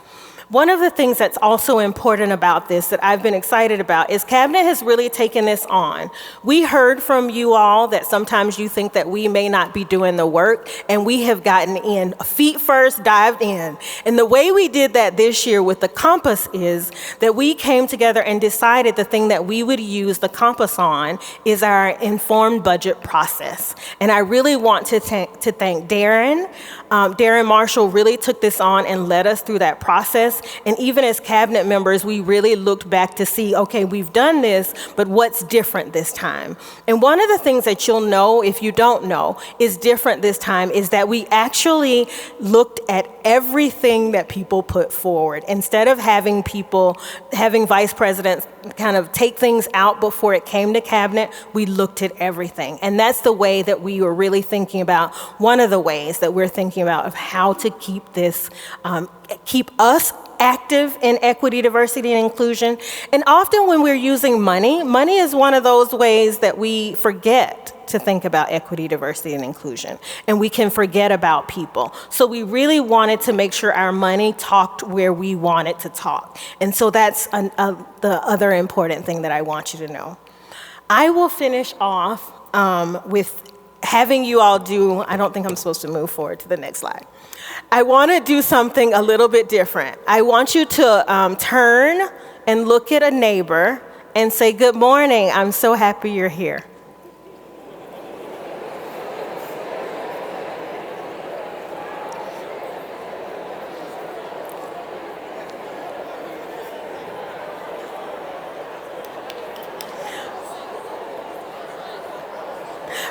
One of the things that's also important about this that I've been excited about is Cabinet has really taken this on. We heard from you all that sometimes you think that we may not be doing the work, and we have gotten in, feet first, dived in. And the way we did that this year with the compass is that we came together and decided the thing that we would use the compass on is our informed budget process. And I really want to thank Darren. Darren Marshall really took this on and led us through that process. And even as cabinet members, we really looked back to see, okay, we've done this, but what's different this time? And one of the things that you'll know, if you don't know, is different this time is that we actually looked at everything that people put forward. Instead of having vice presidents kind of take things out before it came to cabinet, we looked at everything. And that's the way that we were really thinking about, one of the ways that we're thinking about of how to keep this, keep us active in equity, diversity, and inclusion. And often when we're using money is one of those ways that we forget to think about equity, diversity, and inclusion. And we can forget about people. So we really wanted to make sure our money talked where we want it to talk. And so that's the other important thing that I want you to know. I will finish off with having you all do, I don't think I'm supposed to move forward to the next slide. I want to do something a little bit different. I want you to turn and look at a neighbor and say, "Good morning, I'm so happy you're here."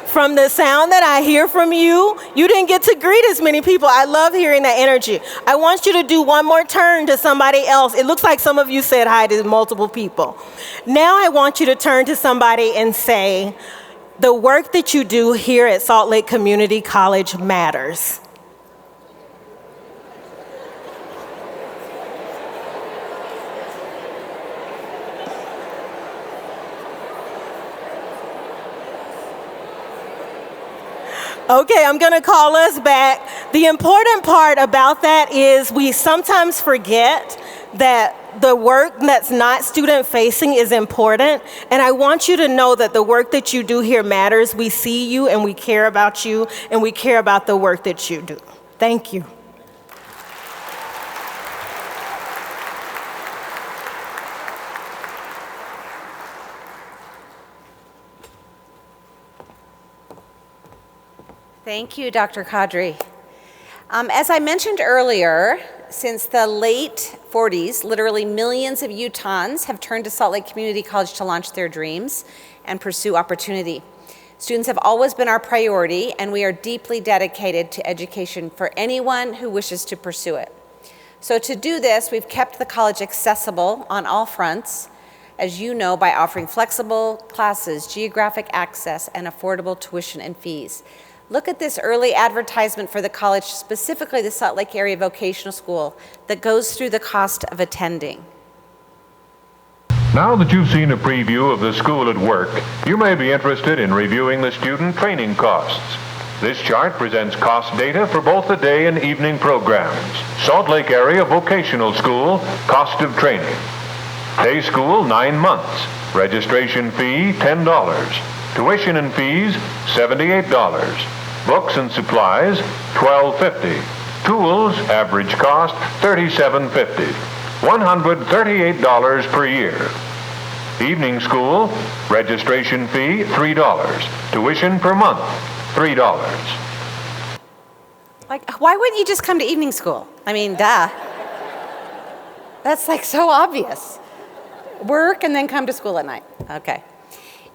From the sound that I hear from you, you didn't get to greet as many people. I love hearing that energy. I want you to do one more turn to somebody else. It looks like some of you said hi to multiple people. Now I want you to turn to somebody and say, "The work that you do here at Salt Lake Community College matters." Okay, I'm gonna call us back. The important part about that is we sometimes forget that the work that's not student-facing is important, and I want you to know that the work that you do here matters. We see you, and we care about you, and we care about the work that you do. Thank you. Thank you, Dr. Kadri. As I mentioned earlier, since the late 40s, literally millions of Utahns have turned to Salt Lake Community College to launch their dreams and pursue opportunity. Students have always been our priority, and we are deeply dedicated to education for anyone who wishes to pursue it. So to do this, we've kept the college accessible on all fronts, as you know, by offering flexible classes, geographic access, and affordable tuition and fees. Look at this early advertisement for the college, specifically the Salt Lake Area Vocational School, that goes through the cost of attending. Now that you've seen a preview of the school at work, you may be interested in reviewing the student training costs. This chart presents cost data for both the day and evening programs. Salt Lake Area Vocational School, cost of training. Day school, 9 months. Registration fee, $10. Tuition and fees, $78. Books and supplies, $12.50. Tools, average cost, $37.50. $138 per year. Evening school, registration fee, $3. Tuition per month, $3. Like, why wouldn't you just come to evening school? I mean, duh. That's like so obvious. Work and then come to school at night. Okay.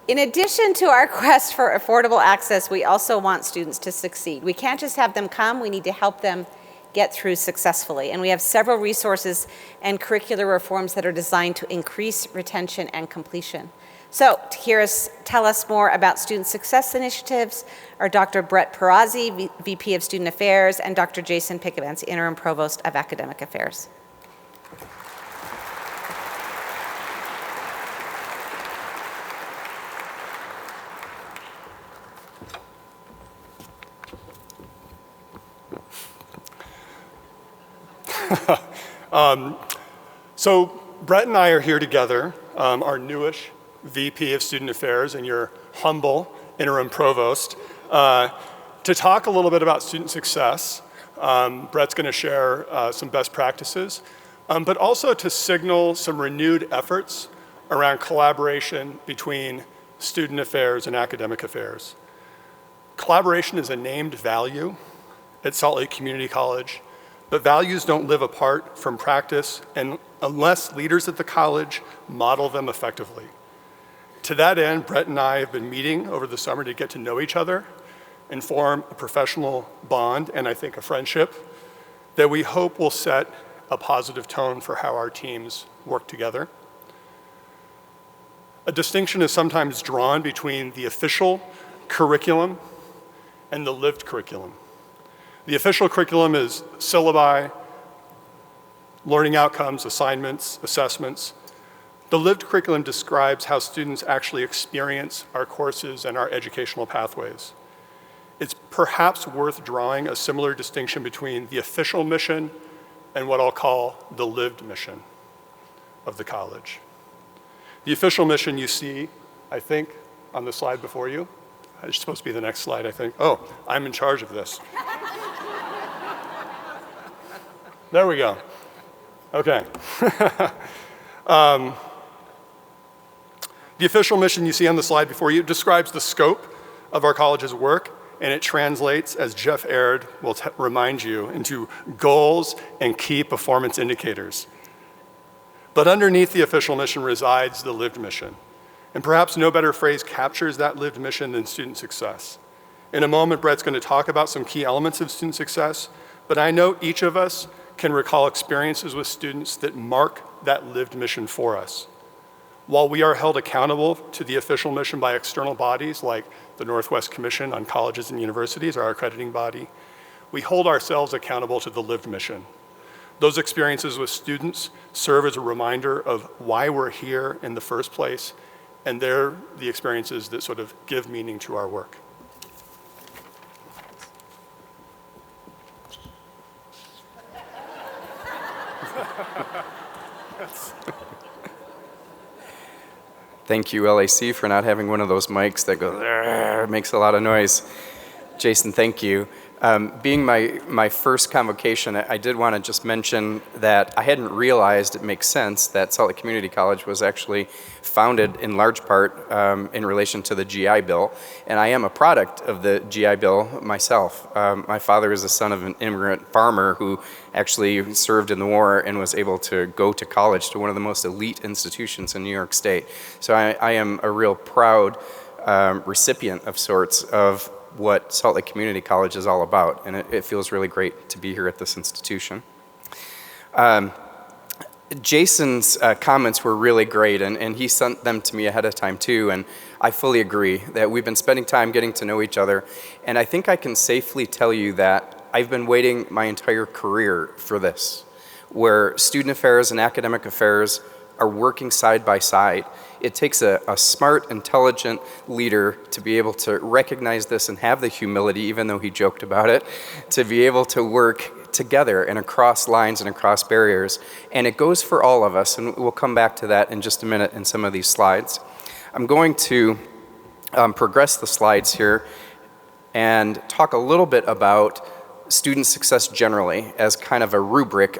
In addition to our quest for affordable access, we also want students to succeed. We can't just have them come, we need to help them get through successfully. And we have several resources and curricular reforms that are designed to increase retention and completion. So to hear us tell us more about student success initiatives are Dr. Brett Perazzi, VP of Student Affairs, and Dr. Jason Pickavance, Interim Provost of Academic Affairs. So Brett and I are here together, our newish VP of Student Affairs and your humble interim provost, to talk a little bit about student success. Brett's going to share some best practices, but also to signal some renewed efforts around collaboration between student affairs and academic affairs. Collaboration is a named value at Salt Lake Community College, but values don't live apart from practice and unless leaders at the college model them effectively. To that end, Brett and I have been meeting over the summer to get to know each other and form a professional bond and I think a friendship that we hope will set a positive tone for how our teams work together. A distinction is sometimes drawn between the official curriculum and the lived curriculum. The official curriculum is syllabi, learning outcomes, assignments, assessments. The lived curriculum describes how students actually experience our courses and our educational pathways. It's perhaps worth drawing a similar distinction between the official mission and what I'll call the lived mission of the college. The official mission you see, I think, on the slide before you. It's supposed to be the next slide, I think. Oh, I'm in charge of this. There we go. Okay. The official mission you see on the slide before you describes the scope of our college's work, and it translates, as Jeff Aird will remind you, into goals and key performance indicators. But underneath the official mission resides the lived mission. And perhaps no better phrase captures that lived mission than student success. In a moment, Brett's going to talk about some key elements of student success, but I know each of us can recall experiences with students that mark that lived mission for us. While we are held accountable to the official mission by external bodies like the Northwest Commission on Colleges and Universities, our accrediting body, we hold ourselves accountable to the lived mission. Those experiences with students serve as a reminder of why we're here in the first place, and they're the experiences that sort of give meaning to our work. Thank you, LAC, for not having one of those mics that goes, makes a lot of noise. Jason, thank you. Being my first convocation, I did want to just mention that I hadn't realized it makes sense that Salt Lake Community College was actually founded in large part in relation to the GI Bill, and I am a product of the GI Bill myself. My father is the son of an immigrant farmer who actually served in the war and was able to go to college to one of the most elite institutions in New York State. So I am a real proud recipient of sorts of what Salt Lake Community College is all about, and it feels really great to be here at this institution. Jason's comments were really great, and he sent them to me ahead of time too, and I fully agree that we've been spending time getting to know each other, and I think I can safely tell you that I've been waiting my entire career for this, where student affairs and academic affairs are working side by side. It takes a smart, intelligent leader to be able to recognize this and have the humility, even though he joked about it, to be able to work together and across lines and across barriers. And it goes for all of us, and we'll come back to that in just a minute in some of these slides. I'm going to progress the slides here and talk a little bit about student success generally as kind of a rubric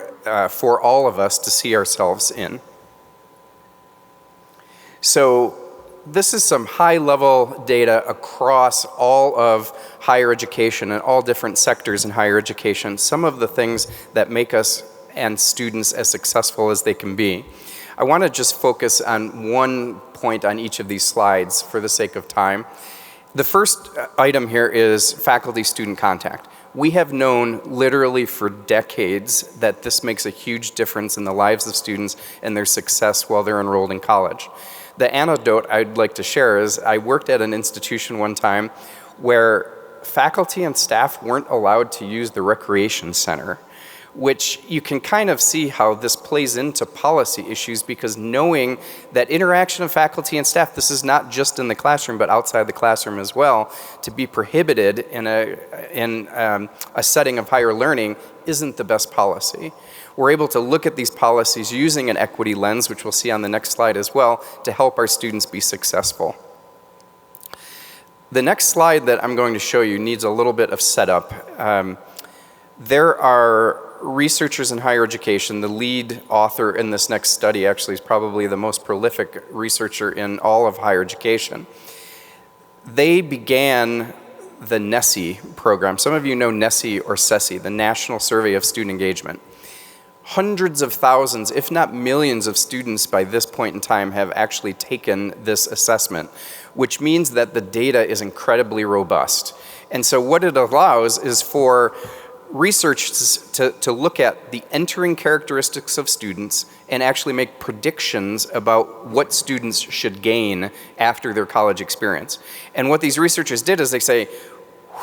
for all of us to see ourselves in. So this is some high-level data across all of higher education and all different sectors in higher education, some of the things that make us and students as successful as they can be. I want to just focus on one point on each of these slides for the sake of time. The first item here is faculty-student contact. We have known literally for decades that this makes a huge difference in the lives of students and their success while they're enrolled in college. The anecdote I'd like to share is I worked at an institution one time where faculty and staff weren't allowed to use the recreation center, which you can kind of see how this plays into policy issues, because knowing that interaction of faculty and staff, this is not just in the classroom but outside the classroom as well, to be prohibited in a setting of higher learning isn't the best policy. We're able to look at these policies using an equity lens, which we'll see on the next slide as well, to help our students be successful. The next slide that I'm going to show you needs a little bit of setup. There are researchers in higher education. The lead author in this next study actually is probably the most prolific researcher in all of higher education. They began the NESE program. Some of you know NESE or SESI, the National Survey of Student Engagement. Hundreds of thousands, if not millions of students by this point in time have actually taken this assessment, which means that the data is incredibly robust. And so what it allows is for research to look at the entering characteristics of students and actually make predictions about what students should gain after their college experience. And what these researchers did is they say,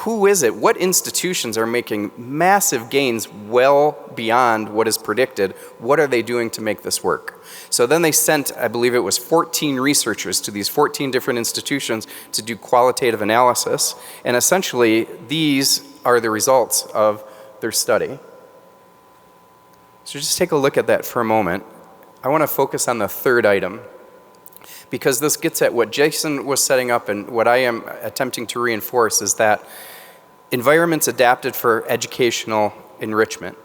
who is it? What institutions are making massive gains well beyond what is predicted? What are they doing to make this work? So then they sent, I believe it was 14 researchers to these 14 different institutions to do qualitative analysis. And essentially, these are the results of their study. So just take a look at that for a moment. I want to focus on the third item, because this gets at what Jason was setting up and what I am attempting to reinforce is that environments adapted for educational enrichment.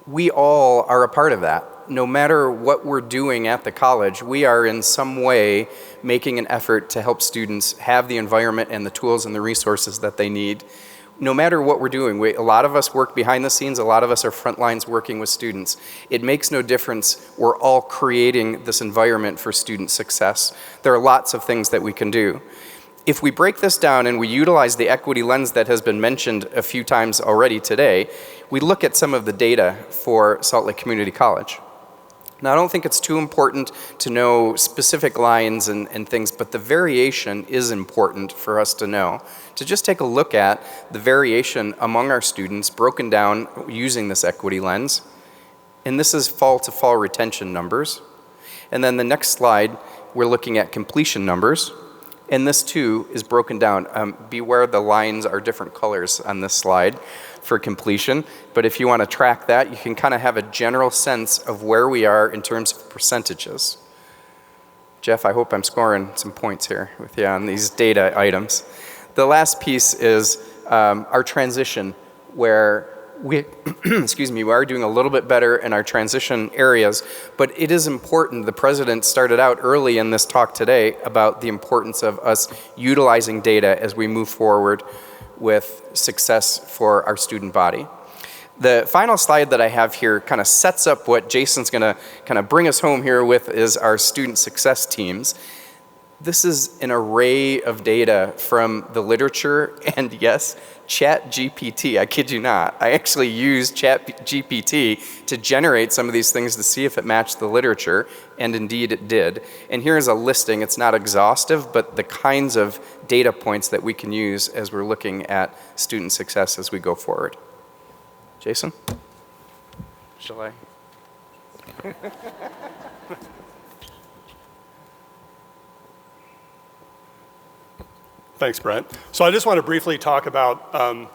We all are a part of that. No matter what we're doing at the college, we are in some way making an effort to help students have the environment and the tools and the resources that they need. No matter what we're doing, a lot of us work behind the scenes, a lot of us are front lines working with students. It makes no difference. We're all creating this environment for student success. There are lots of things that we can do. If we break this down and we utilize the equity lens that has been mentioned a few times already today, we look at some of the data for Salt Lake Community College. Now, I don't think it's too important to know specific lines and things, but the variation is important for us to know. To just take a look at the variation among our students broken down using this equity lens. And this is fall-to-fall retention numbers. And then the next slide, we're looking at completion numbers. And this too is broken down. Beware the lines are different colors on this slide for completion. But if you want to track that, you can kind of have a general sense of where we are in terms of percentages. Jeff, I hope I'm scoring some points here with you on these data items. The last piece is our transition, where we, excuse me, we are doing a little bit better in our transition areas, but it is important. The president started out early in this talk today about the importance of us utilizing data as we move forward with success for our student body. The final slide that I have here kind of sets up what Jason's going to kind of bring us home here with is our student success teams. This is an array of data from the literature and, yes, ChatGPT. I kid you not. I actually used ChatGPT to generate some of these things to see if it matched the literature, and indeed it did. And here's a listing. It's not exhaustive, but the kinds of data points that we can use as we're looking at student success as we go forward. Jason? Shall I? Thanks, Brent. So I just want to briefly talk about, I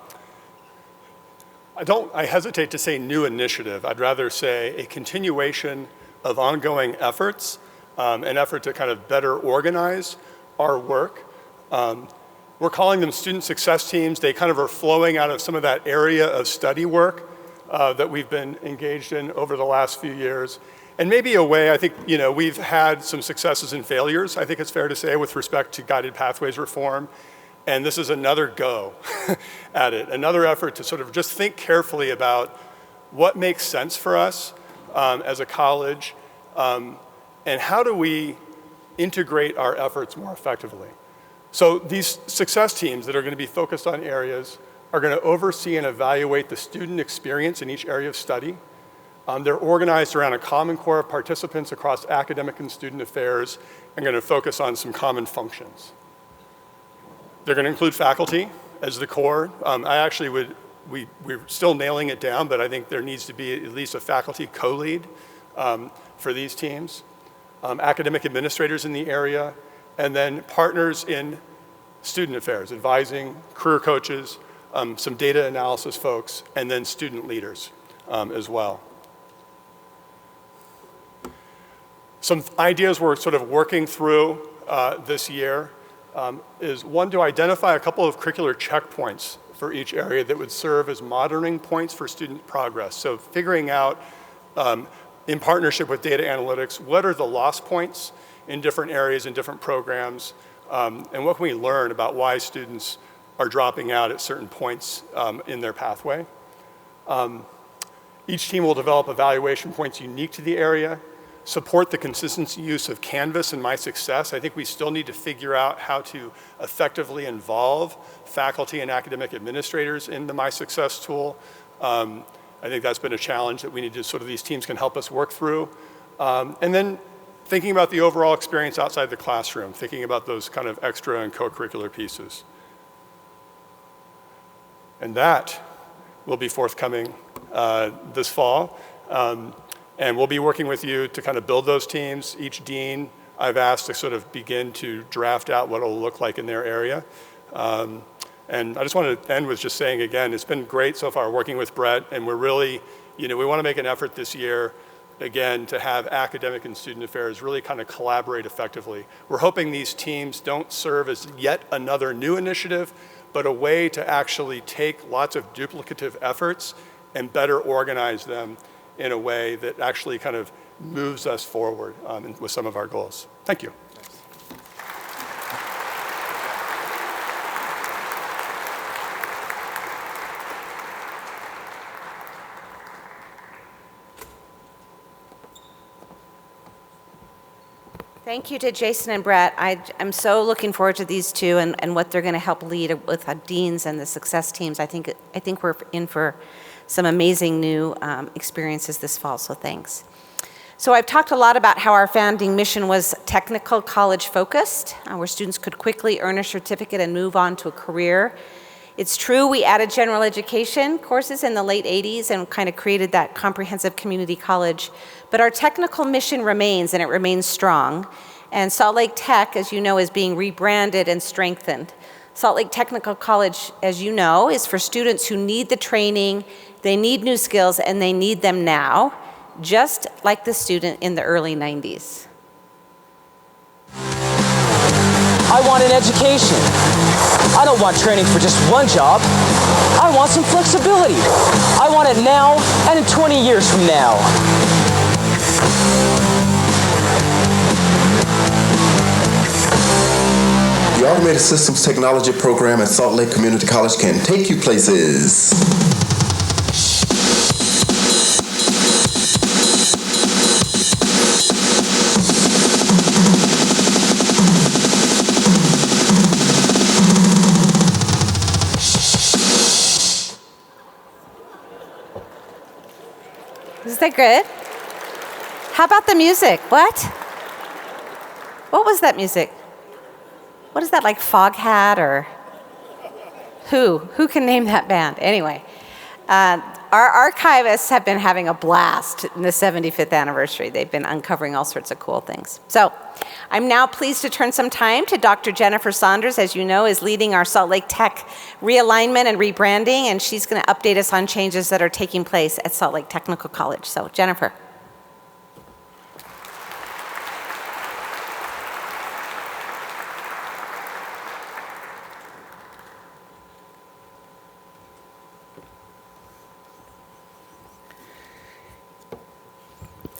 hesitate to say new initiative. I'd rather say a continuation of ongoing efforts, an effort to kind of better organize our work. We're calling them student success teams. They kind of are flowing out of some of that area of study work that we've been engaged in over the last few years. And maybe a way, I think, we've had some successes and failures, I think it's fair to say, with respect to guided pathways reform. And this is another go at it, another effort to sort of just think carefully about what makes sense for us as a college, and how do we integrate our efforts more effectively. So these success teams that are going to be focused on areas are going to oversee and evaluate the student experience in each area of study. They're organized around a common core of participants across academic and student affairs and going to focus on some common functions. They're going to include faculty as the core. We're still nailing it down, but I think there needs to be at least a faculty co-lead for these teams. Academic administrators in the area, and then partners in student affairs, advising, career coaches, some data analysis folks, and then student leaders as well. Some ideas we're sort of working through this year is one, to identify a couple of curricular checkpoints for each area that would serve as monitoring points for student progress. So figuring out, in partnership with data analytics, what are the loss points in different areas and different programs, and what can we learn about why students are dropping out at certain points in their pathway. Each team will develop evaluation points unique to the area, support the consistent use of Canvas and My Success. I think we still need to figure out how to effectively involve faculty and academic administrators in the My Success tool. I think that's been a challenge that we need to these teams can help us work through. And then thinking about the overall experience outside the classroom, thinking about those kind of extra and co-curricular pieces. And that will be forthcoming this fall. And we'll be working with you to kind of build those teams. Each dean I've asked to sort of begin to draft out what it'll look like in their area. And I just want to end with just saying again, it's been great so far working with Brett, and we're really, we want to make an effort this year, again, to have academic and student affairs really kind of collaborate effectively. We're hoping these teams don't serve as yet another new initiative, but a way to actually take lots of duplicative efforts and better organize them in a way that actually kind of moves us forward with some of our goals. Thank you. Thank you to Jason and Brett. I'm so looking forward to these two and what they're going to help lead with the deans and the success teams. I think we're in for some amazing new experiences this fall, so thanks. So I've talked a lot about how our founding mission was technical college focused, where students could quickly earn a certificate and move on to a career. It's true, we added general education courses in the late 80s and kind of created that comprehensive community college, but our technical mission remains, and it remains strong. And Salt Lake Tech, as you know, is being rebranded and strengthened. Salt Lake Technical College, as you know, is for students who need the training, they need new skills, and they need them now, just like the student in the early 90s. I want an education. I don't want training for just one job. I want some flexibility. I want it now and in 20 years from now. The Automated Systems Technology program at Salt Lake Community College can take you places. Is that good? How about the music? What? What was that music? What is that, like Foghat or who? Who can name that band? Anyway, our archivists have been having a blast in the 75th anniversary. They've been uncovering all sorts of cool things. So I'm now pleased to turn some time to Dr. Jennifer Saunders, as you know, is leading our Salt Lake Tech realignment and rebranding, and she's going to update us on changes that are taking place at Salt Lake Technical College. So Jennifer.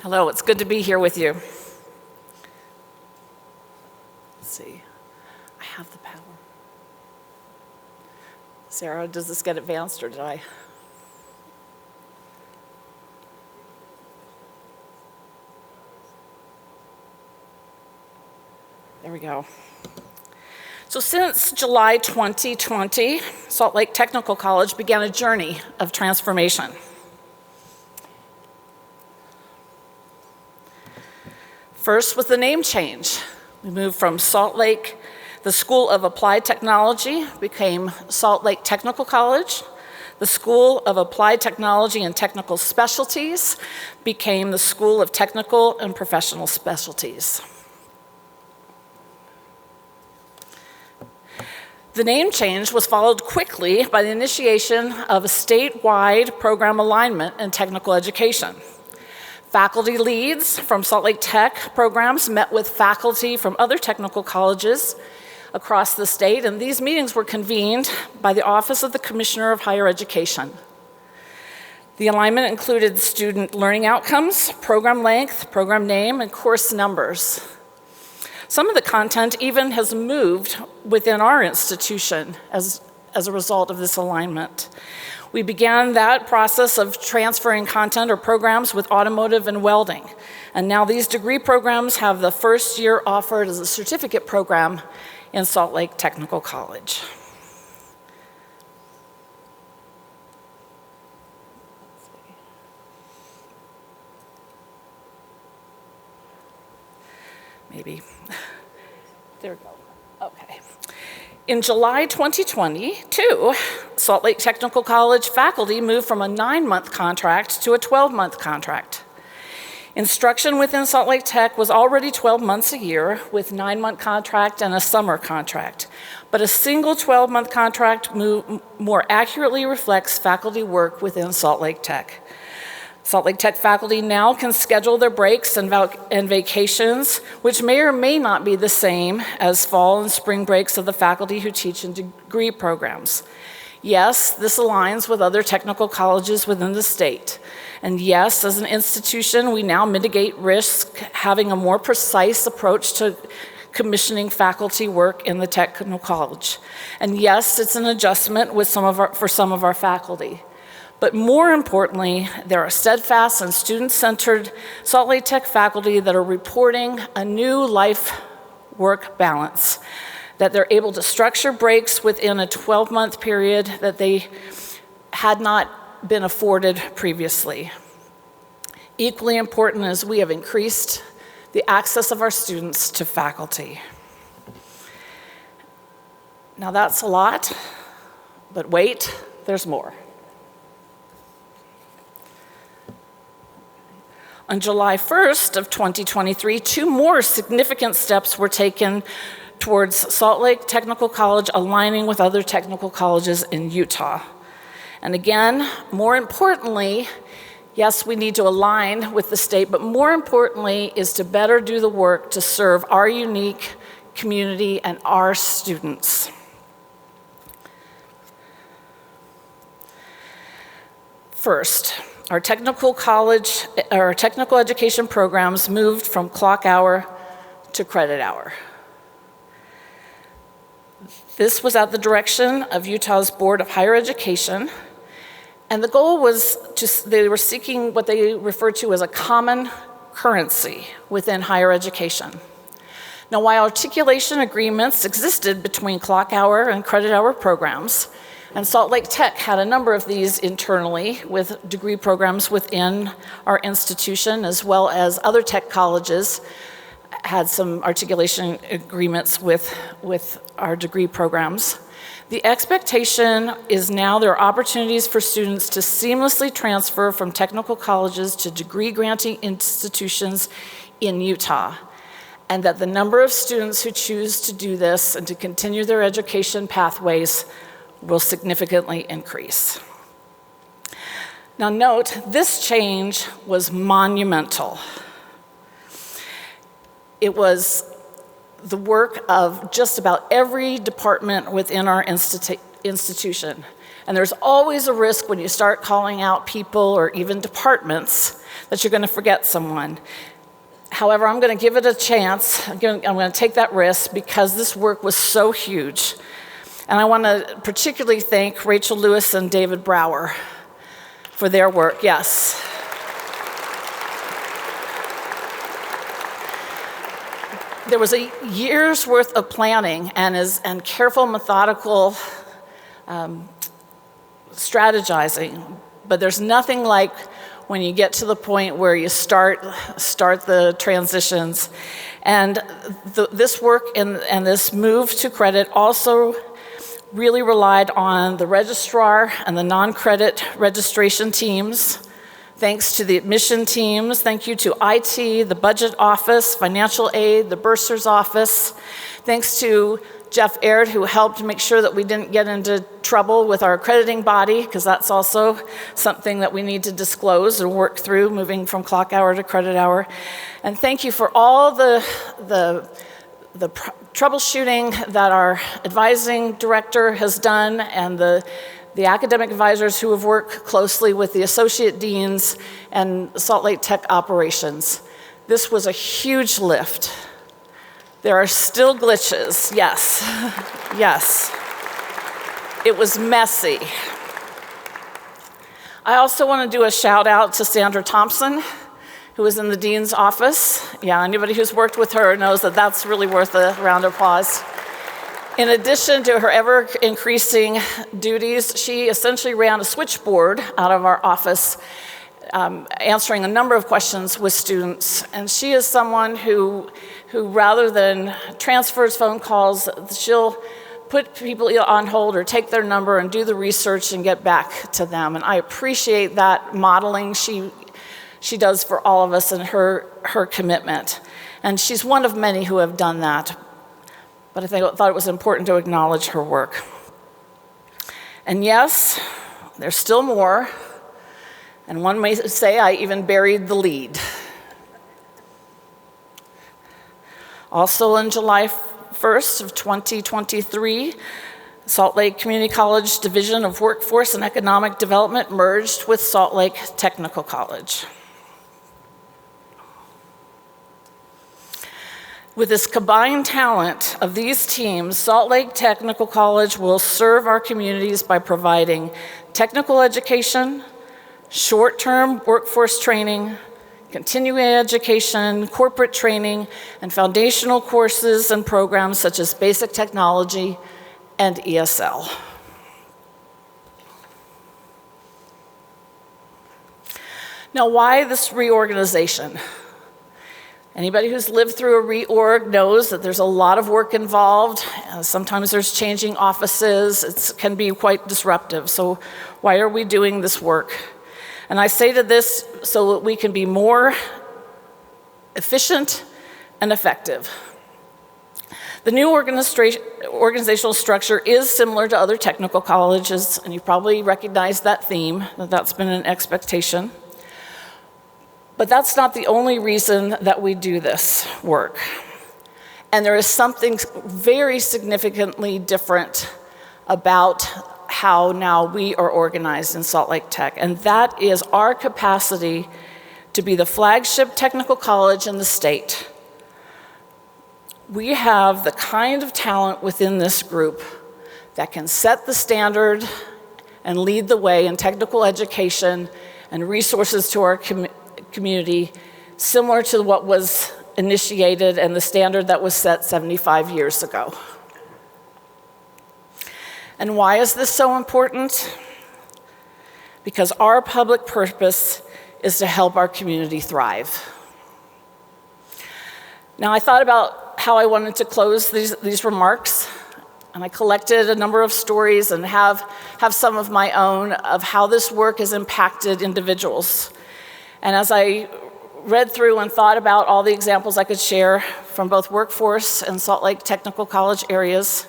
Hello, it's good to be here with you. Let's see, I have the power. Sarah, does this get advanced or did I? There we go. So since July 2020, Salt Lake Technical College began a journey of transformation. First was the name change. We moved from Salt Lake, the School of Applied Technology became Salt Lake Technical College. The School of Applied Technology and Technical Specialties became the School of Technical and Professional Specialties. The name change was followed quickly by the initiation of a statewide program alignment in technical education. Faculty leads from Salt Lake Tech programs met with faculty from other technical colleges across the state, and these meetings were convened by the Office of the Commissioner of Higher Education. The alignment included student learning outcomes, program length, program name, and course numbers. Some of the content even has moved within our institution as a result of this alignment. We began that process of transferring content or programs with automotive and welding. And now these degree programs have the first year offered as a certificate program in Salt Lake Technical College. Maybe. There we go. Okay. In July 2022, Salt Lake Technical College faculty moved from a 9-month contract to a 12-month contract. Instruction within Salt Lake Tech was already 12 months a year with 9-month contract and a summer contract. But a single 12-month contract more accurately reflects faculty work within Salt Lake Tech. Salt Lake Tech faculty now can schedule their breaks and vacations, which may or may not be the same as fall and spring breaks of the faculty who teach in degree programs. Yes, this aligns with other technical colleges within the state. And yes, as an institution, we now mitigate risk, having a more precise approach to commissioning faculty work in the technical college. And yes, it's an adjustment with for some of our faculty. But more importantly, there are steadfast and student-centered Salt Lake Tech faculty that are reporting a new life-work balance, that they're able to structure breaks within a 12-month period that they had not been afforded previously. Equally important is we have increased the access of our students to faculty. Now that's a lot, but wait, there's more. On July 1st of 2023, 2 more significant steps were taken towards Salt Lake Technical College aligning with other technical colleges in Utah. And again, more importantly, yes, we need to align with the state, but more importantly is to better do the work to serve our unique community and our students. First, our technical education programs moved from clock hour to credit hour. This was at the direction of Utah's Board of Higher Education, and the goal was they were seeking what they referred to as a common currency within higher education. Now, while articulation agreements existed between clock hour and credit hour programs, and Salt Lake Tech had a number of these internally with degree programs within our institution, as well as other tech colleges had some articulation agreements with our degree programs. The expectation is now there are opportunities for students to seamlessly transfer from technical colleges to degree-granting institutions in Utah, and that the number of students who choose to do this and to continue their education pathways will significantly increase. Now note, this change was monumental. It was the work of just about every department within our institution. And there's always a risk when you start calling out people or even departments that you're going to forget someone. However, I'm going to give it a chance. I'm going to take that risk because this work was so huge. And I want to particularly thank Rachel Lewis and David Brower for their work. Yes. There was a year's worth of planning and careful, methodical strategizing, but there's nothing like when you get to the point where you start the transitions. And this work and this move to credit also really relied on the registrar and the non-credit registration teams. Thanks to the admission teams, thank you to IT, the budget office, financial aid, the bursar's office. Thanks to Jeff Aird, who helped make sure that we didn't get into trouble with our accrediting body, because that's also something that we need to disclose and work through, moving from clock hour to credit hour. And thank you for all the troubleshooting that our advising director has done, and the academic advisors who have worked closely with the associate deans and Salt Lake Tech operations. This was a huge lift. There are still glitches, yes, yes. It was messy. I also want to do a shout out to Sandra Thompson, who was in the dean's office. Yeah, anybody who's worked with her knows that that's really worth a round of applause. In addition to her ever-increasing duties, she essentially ran a switchboard out of our office, answering a number of questions with students. And she is someone who rather than transfers phone calls, she'll put people on hold or take their number and do the research and get back to them. And I appreciate that modeling she does for all of us and her commitment. And she's one of many who have done that. But I thought it was important to acknowledge her work. And yes, there's still more. And one may say I even buried the lead. Also on July 1st of 2023, Salt Lake Community College Division of Workforce and Economic Development merged with Salt Lake Technical College. With this combined talent of these teams, Salt Lake Technical College will serve our communities by providing technical education, short-term workforce training, continuing education, corporate training, and foundational courses and programs such as basic technology and ESL. Now, why this reorganization? Anybody who's lived through a reorg knows that there's a lot of work involved. Sometimes there's changing offices. It can be quite disruptive. So why are we doing this work? And I say to this so that we can be more efficient and effective. The new organizational structure is similar to other technical colleges, and you probably recognize that theme, that's been an expectation. But that's not the only reason that we do this work. And there is something very significantly different about how now we are organized in Salt Lake Tech, and that is our capacity to be the flagship technical college in the state. We have the kind of talent within this group that can set the standard and lead the way in technical education and resources to our community, similar to what was initiated and the standard that was set 75 years ago. And why is this so important? Because our public purpose is to help our community thrive. Now, I thought about how I wanted to close these remarks, And I collected a number of stories and have some of my own of how this work has impacted individuals. And as I read through and thought about all the examples I could share from both workforce and Salt Lake Technical College areas,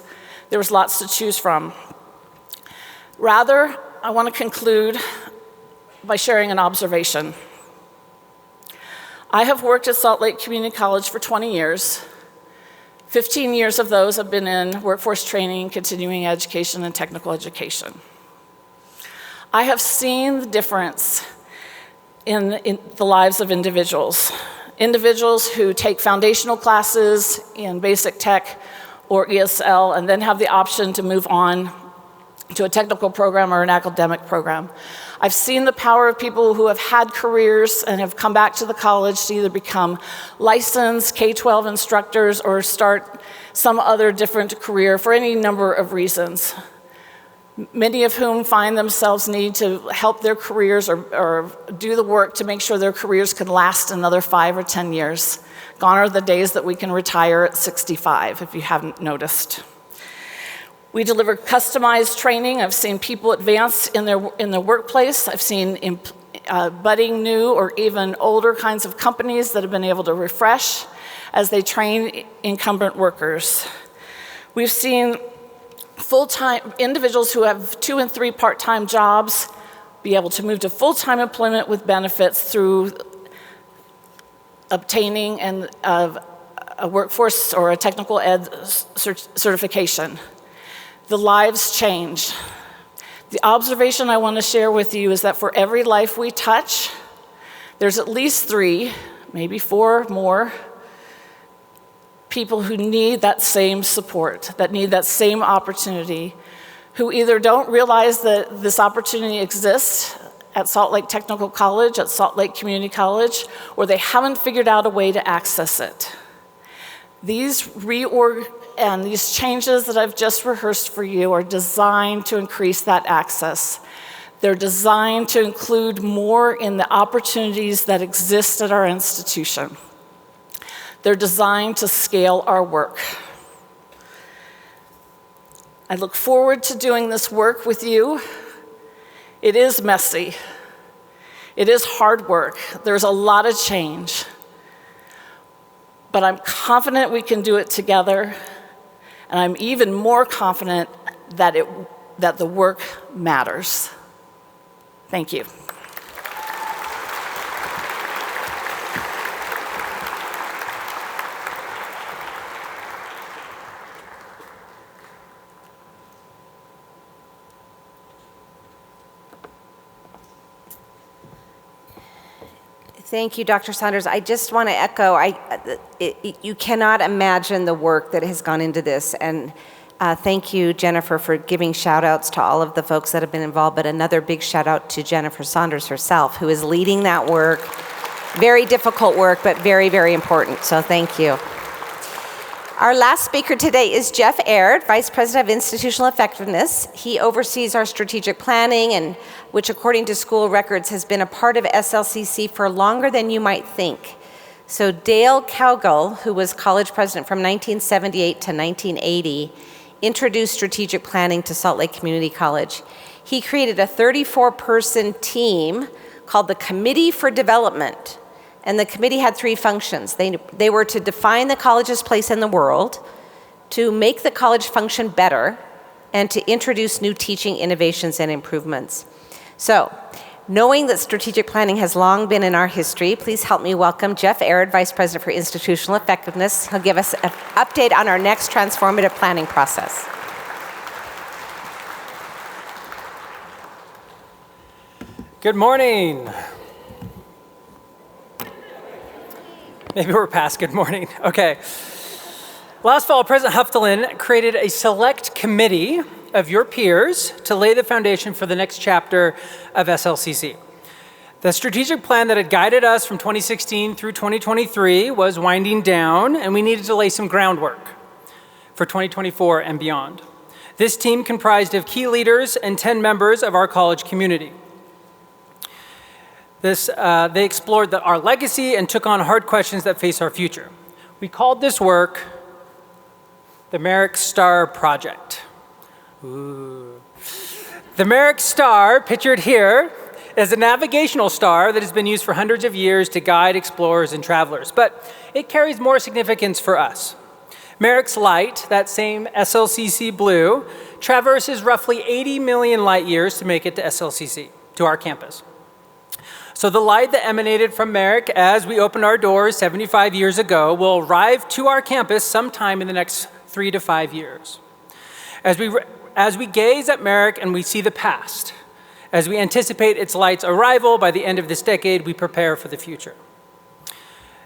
there was lots to choose from. Rather, I want to conclude by sharing an observation. I have worked at Salt Lake Community College for 20 years. 15 years of those have been in workforce training, continuing education, and technical education. I have seen the difference in the lives of individuals. Individuals who take foundational classes in basic tech or ESL and then have the option to move on to a technical program or an academic program. I've seen the power of people who have had careers and have come back to the college to either become licensed K-12 instructors or start some other different career for any number of reasons. Many of whom find themselves need to help their careers or do the work to make sure their careers can last another 5 or 10 years. Gone are the days that we can retire at 65, if you haven't noticed. We deliver customized training. I've seen people advance in their workplace. I've seen budding new or even older kinds of companies that have been able to refresh as they train incumbent workers. We've seen full-time individuals who have 2 and 3 part-time jobs be able to move to full-time employment with benefits through obtaining a workforce or a technical ed certification. The lives change. The observation I want to share with you is that for every life we touch, there's at least 3, maybe 4 more people who need that same support, that need that same opportunity, who either don't realize that this opportunity exists at Salt Lake Technical College, at Salt Lake Community College, or they haven't figured out a way to access it. These and these changes that I've just rehearsed for you are designed to increase that access. They're designed to include more in the opportunities that exist at our institution. They're designed to scale our work. I look forward to doing this work with you. It is messy. It is hard work. There's a lot of change. But I'm confident we can do it together, and I'm even more confident that the work matters. Thank you. Thank you, Dr. Saunders. I just want to echo, you cannot imagine the work that has gone into this. And thank you, Jennifer, for giving shout outs to all of the folks that have been involved, but another big shout out to Jennifer Saunders herself, who is leading that work. Very difficult work, but very, very important. So thank you. Our last speaker today is Jeff Aird, Vice President of Institutional Effectiveness. He oversees our strategic planning, and which according to school records has been a part of SLCC for longer than you might think. So Dale Cowgill, who was college president from 1978 to 1980, introduced strategic planning to Salt Lake Community College. He created a 34-person team called the Committee for Development. And the committee had 3 functions. They were to define the college's place in the world, to make the college function better, and to introduce new teaching innovations and improvements. So, knowing that strategic planning has long been in our history, please help me welcome Jeff Aird, Vice President for Institutional Effectiveness. He'll give us an update on our next transformative planning process. Good morning. Maybe we're past good morning. Okay. Last fall, President Huffdelen created a select committee of your peers to lay the foundation for the next chapter of SLCC. The strategic plan that had guided us from 2016 through 2023 was winding down, and we needed to lay some groundwork for 2024 and beyond. This team comprised of key leaders and 10 members of our college community. They explored our legacy and took on hard questions that face our future. We called this work the Merrick Star Project. Ooh. The Merrick Star, pictured here, is a navigational star that has been used for hundreds of years to guide explorers and travelers, but it carries more significance for us. Merrick's light, that same SLCC blue, traverses roughly 80 million light years to make it to SLCC, to our campus. So the light that emanated from Merrick as we opened our doors 75 years ago will arrive to our campus sometime in the next 3 to 5 years. As we gaze at Merrick and we see the past, as we anticipate its light's arrival by the end of this decade, we prepare for the future.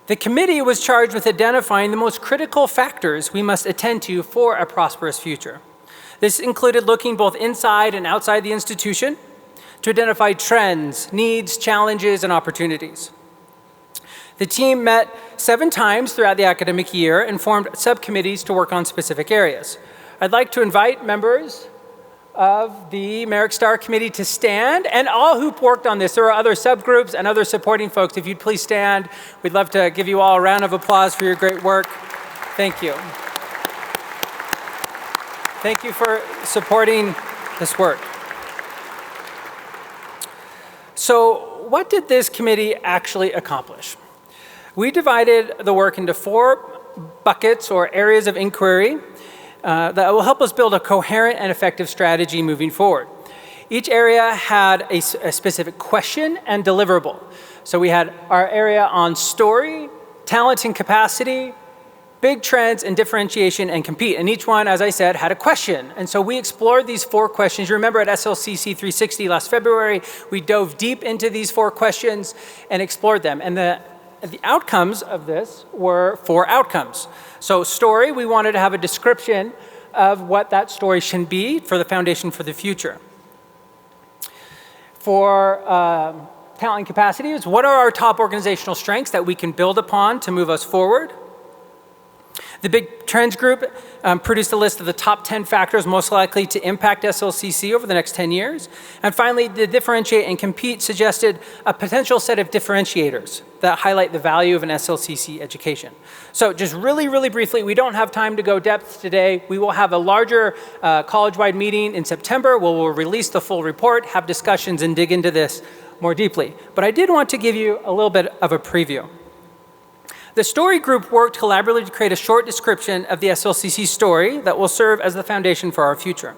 The committee was charged with identifying the most critical factors we must attend to for a prosperous future. This included looking both inside and outside the institution to identify trends, needs, challenges, and opportunities. The team met 7 times throughout the academic year and formed subcommittees to work on specific areas. I'd like to invite members of the Merrick Star Committee to stand, and all who worked on this. There are other subgroups and other supporting folks. If you'd please stand, we'd love to give you all a round of applause for your great work. Thank you. Thank you for supporting this work. So what did this committee actually accomplish? We divided the work into 4 buckets or areas of inquiry that will help us build a coherent and effective strategy moving forward. Each area had a specific question and deliverable. So we had our area on story, talent and capacity, big trends, and differentiation and compete. And each one, as I said, had a question. And so we explored these 4 questions. You remember at SLCC 360 last February, we dove deep into these 4 questions and explored them. And the outcomes of this were 4 outcomes. So story, we wanted to have a description of what that story should be for the foundation for the future. For talent and capacities, what are our top organizational strengths that we can build upon to move us forward? The Big Trends Group produced a list of the top 10 factors most likely to impact SLCC over the next 10 years. And finally, the Differentiate and Compete suggested a potential set of differentiators that highlight the value of an SLCC education. So just really, really briefly, we don't have time to go depth today. We will have a larger college-wide meeting in September where we'll release the full report, have discussions, and dig into this more deeply. But I did want to give you a little bit of a preview. The story group worked collaboratively to create a short description of the SLCC story that will serve as the foundation for our future.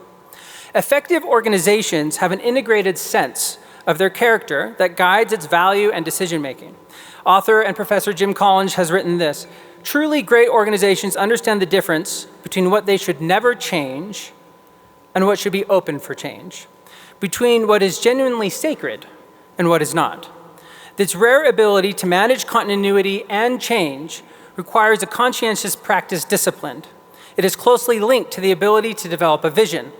Effective organizations have an integrated sense of their character that guides its value and decision-making. Author and Professor Jim Collins has written this: truly great organizations understand the difference between what they should never change and what should be open for change, between what is genuinely sacred and what is not. This rare ability to manage continuity and change requires a conscientious practice discipline. It is closely linked to the ability to develop a vision.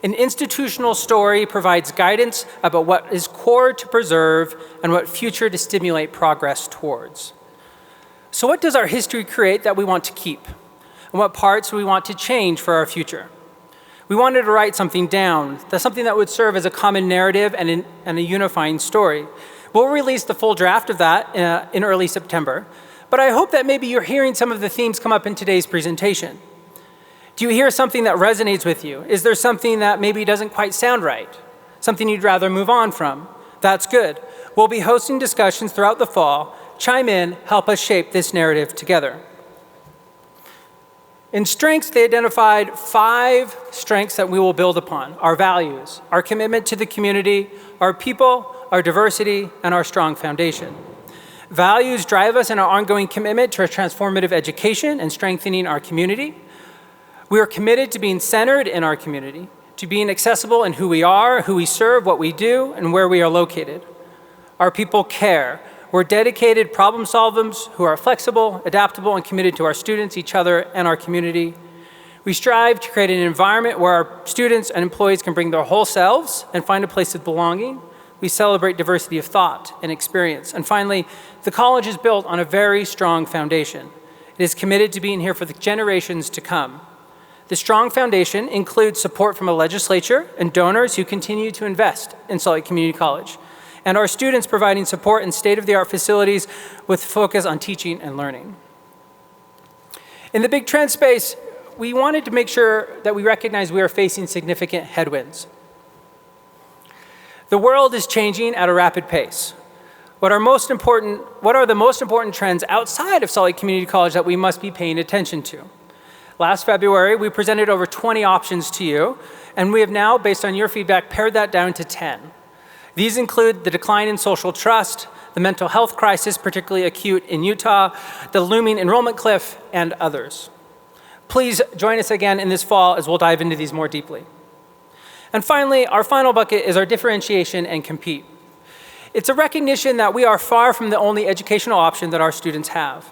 An institutional story provides guidance about what is core to preserve and what future to stimulate progress towards. So what does our history create that we want to keep? And what parts do we want to change for our future? We wanted to write something down, something that would serve as a common narrative and a unifying story. We'll release the full draft of that in early September, but I hope that maybe you're hearing some of the themes come up in today's presentation. Do you hear something that resonates with you? Is there something that maybe doesn't quite sound right? Something you'd rather move on from? That's good. We'll be hosting discussions throughout the fall. Chime in, help us shape this narrative together. In strengths, they identified 5 strengths that we will build upon: our values, our commitment to the community, our people, our diversity, and our strong foundation. Values drive us in our ongoing commitment to a transformative education and strengthening our community. We are committed to being centered in our community, to being accessible in who we are, who we serve, what we do, and where we are located. Our people care. We're dedicated problem solvers who are flexible, adaptable, and committed to our students, each other, and our community. We strive to create an environment where our students and employees can bring their whole selves and find a place of belonging. We celebrate diversity of thought and experience. And finally, the college is built on a very strong foundation. It is committed to being here for the generations to come. The strong foundation includes support from a legislature and donors who continue to invest in Salt Lake Community College, and our students providing support in state-of-the-art facilities with focus on teaching and learning. In the Big Trend space, we wanted to make sure that we recognize we are facing significant headwinds. The world is changing at a rapid pace. What are the most important trends outside of Salt Lake Community College that we must be paying attention to? Last February, we presented over 20 options to you, and we have now, based on your feedback, pared that down to 10. These include the decline in social trust, the mental health crisis, particularly acute in Utah, the looming enrollment cliff, and others. Please join us again in this fall as we'll dive into these more deeply. And finally, our final bucket is our differentiation and compete. It's a recognition that we are far from the only educational option that our students have.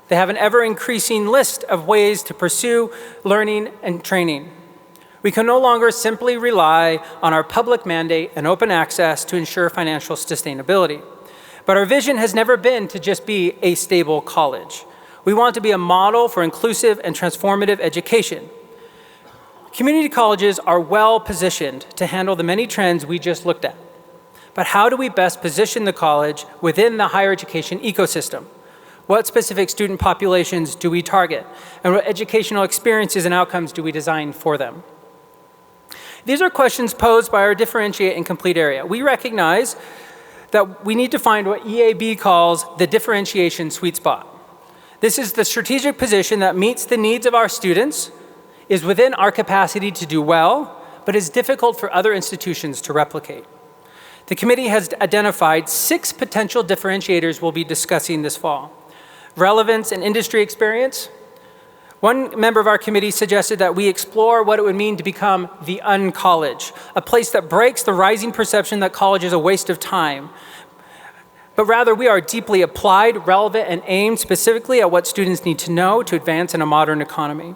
They have an ever-increasing list of ways to pursue learning and training. We can no longer simply rely on our public mandate and open access to ensure financial sustainability. But our vision has never been to just be a stable college. We want to be a model for inclusive and transformative education. Community colleges are well positioned to handle the many trends we just looked at. But how do we best position the college within the higher education ecosystem? What specific student populations do we target? And what educational experiences and outcomes do we design for them? These are questions posed by our differentiate and complete area. We recognize that we need to find what EAB calls the differentiation sweet spot. This is the strategic position that meets the needs of our students, is within our capacity to do well, but is difficult for other institutions to replicate. The committee has identified 6 potential differentiators we'll be discussing this fall. Relevance and industry experience. One member of our committee suggested that we explore what it would mean to become the uncollege, a place that breaks the rising perception that college is a waste of time. But rather, we are deeply applied, relevant, and aimed specifically at what students need to know to advance in a modern economy.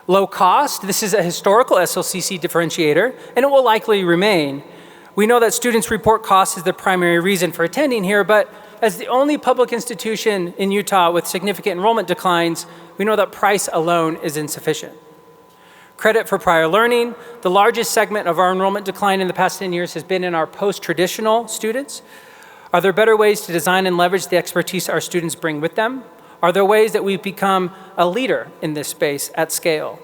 Low cost, this is a historical SLCC differentiator, and it will likely remain. We know that students report cost as the primary reason for attending here, but as the only public institution in Utah with significant enrollment declines, we know that price alone is insufficient. Credit for prior learning, the largest segment of our enrollment decline in the past 10 years has been in our post-traditional students. Are there better ways to design and leverage the expertise our students bring with them? Are there ways that we've become a leader in this space at scale?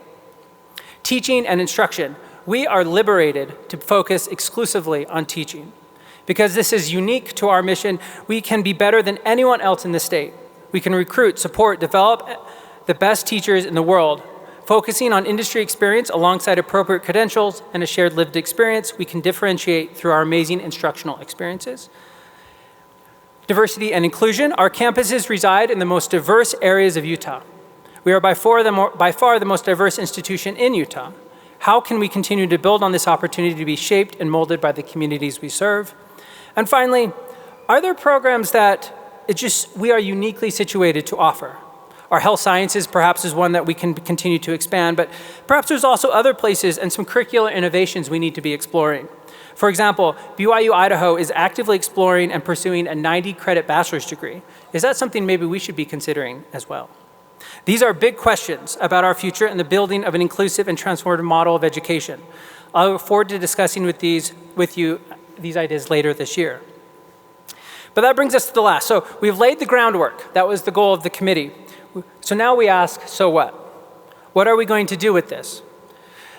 Teaching and instruction. We are liberated to focus exclusively on teaching. Because this is unique to our mission, we can be better than anyone else in the state. We can recruit, support, develop the best teachers in the world. Focusing on industry experience alongside appropriate credentials and a shared lived experience, we can differentiate through our amazing instructional experiences. Diversity and inclusion. Our campuses reside in the most diverse areas of Utah. We are by far the most diverse institution in Utah. How can we continue to build on this opportunity to be shaped and molded by the communities we serve? And finally, are there programs that we are uniquely situated to offer? Our health sciences perhaps is one that we can continue to expand, but perhaps there's also other places and some curricular innovations we need to be exploring. For example, BYU Idaho is actively exploring and pursuing a 90-credit bachelor's degree. Is that something maybe we should be considering as well? These are big questions about our future and the building of an inclusive and transformative model of education. I look forward to discussing with you these ideas later this year. But that brings us to the last. So we've laid the groundwork. That was the goal of the committee. So now we ask, so what? What are we going to do with this?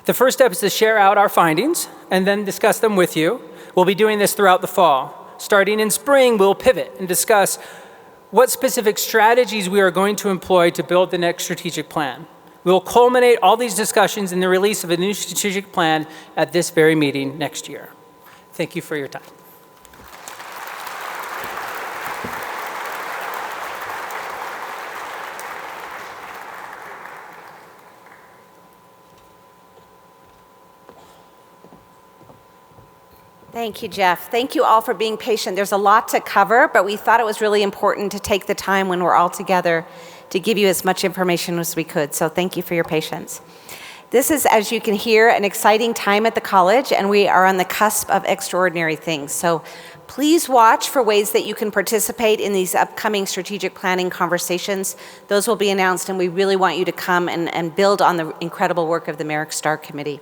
The first step is to share out our findings and then discuss them with you. We'll be doing this throughout the fall. Starting in spring, we'll pivot and discuss what specific strategies we are going to employ to build the next strategic plan. We'll culminate all these discussions in the release of a new strategic plan at this very meeting next year. Thank you for your time. Thank you, Jeff. Thank you all for being patient. There's a lot to cover, but we thought it was really important to take the time when we're all together to give you as much information as we could. So thank you for your patience. This is, as you can hear, an exciting time at the college, and we are on the cusp of extraordinary things. So please watch for ways that you can participate in these upcoming strategic planning conversations. Those will be announced, and we really want you to come and build on the incredible work of the Merrick Star Committee.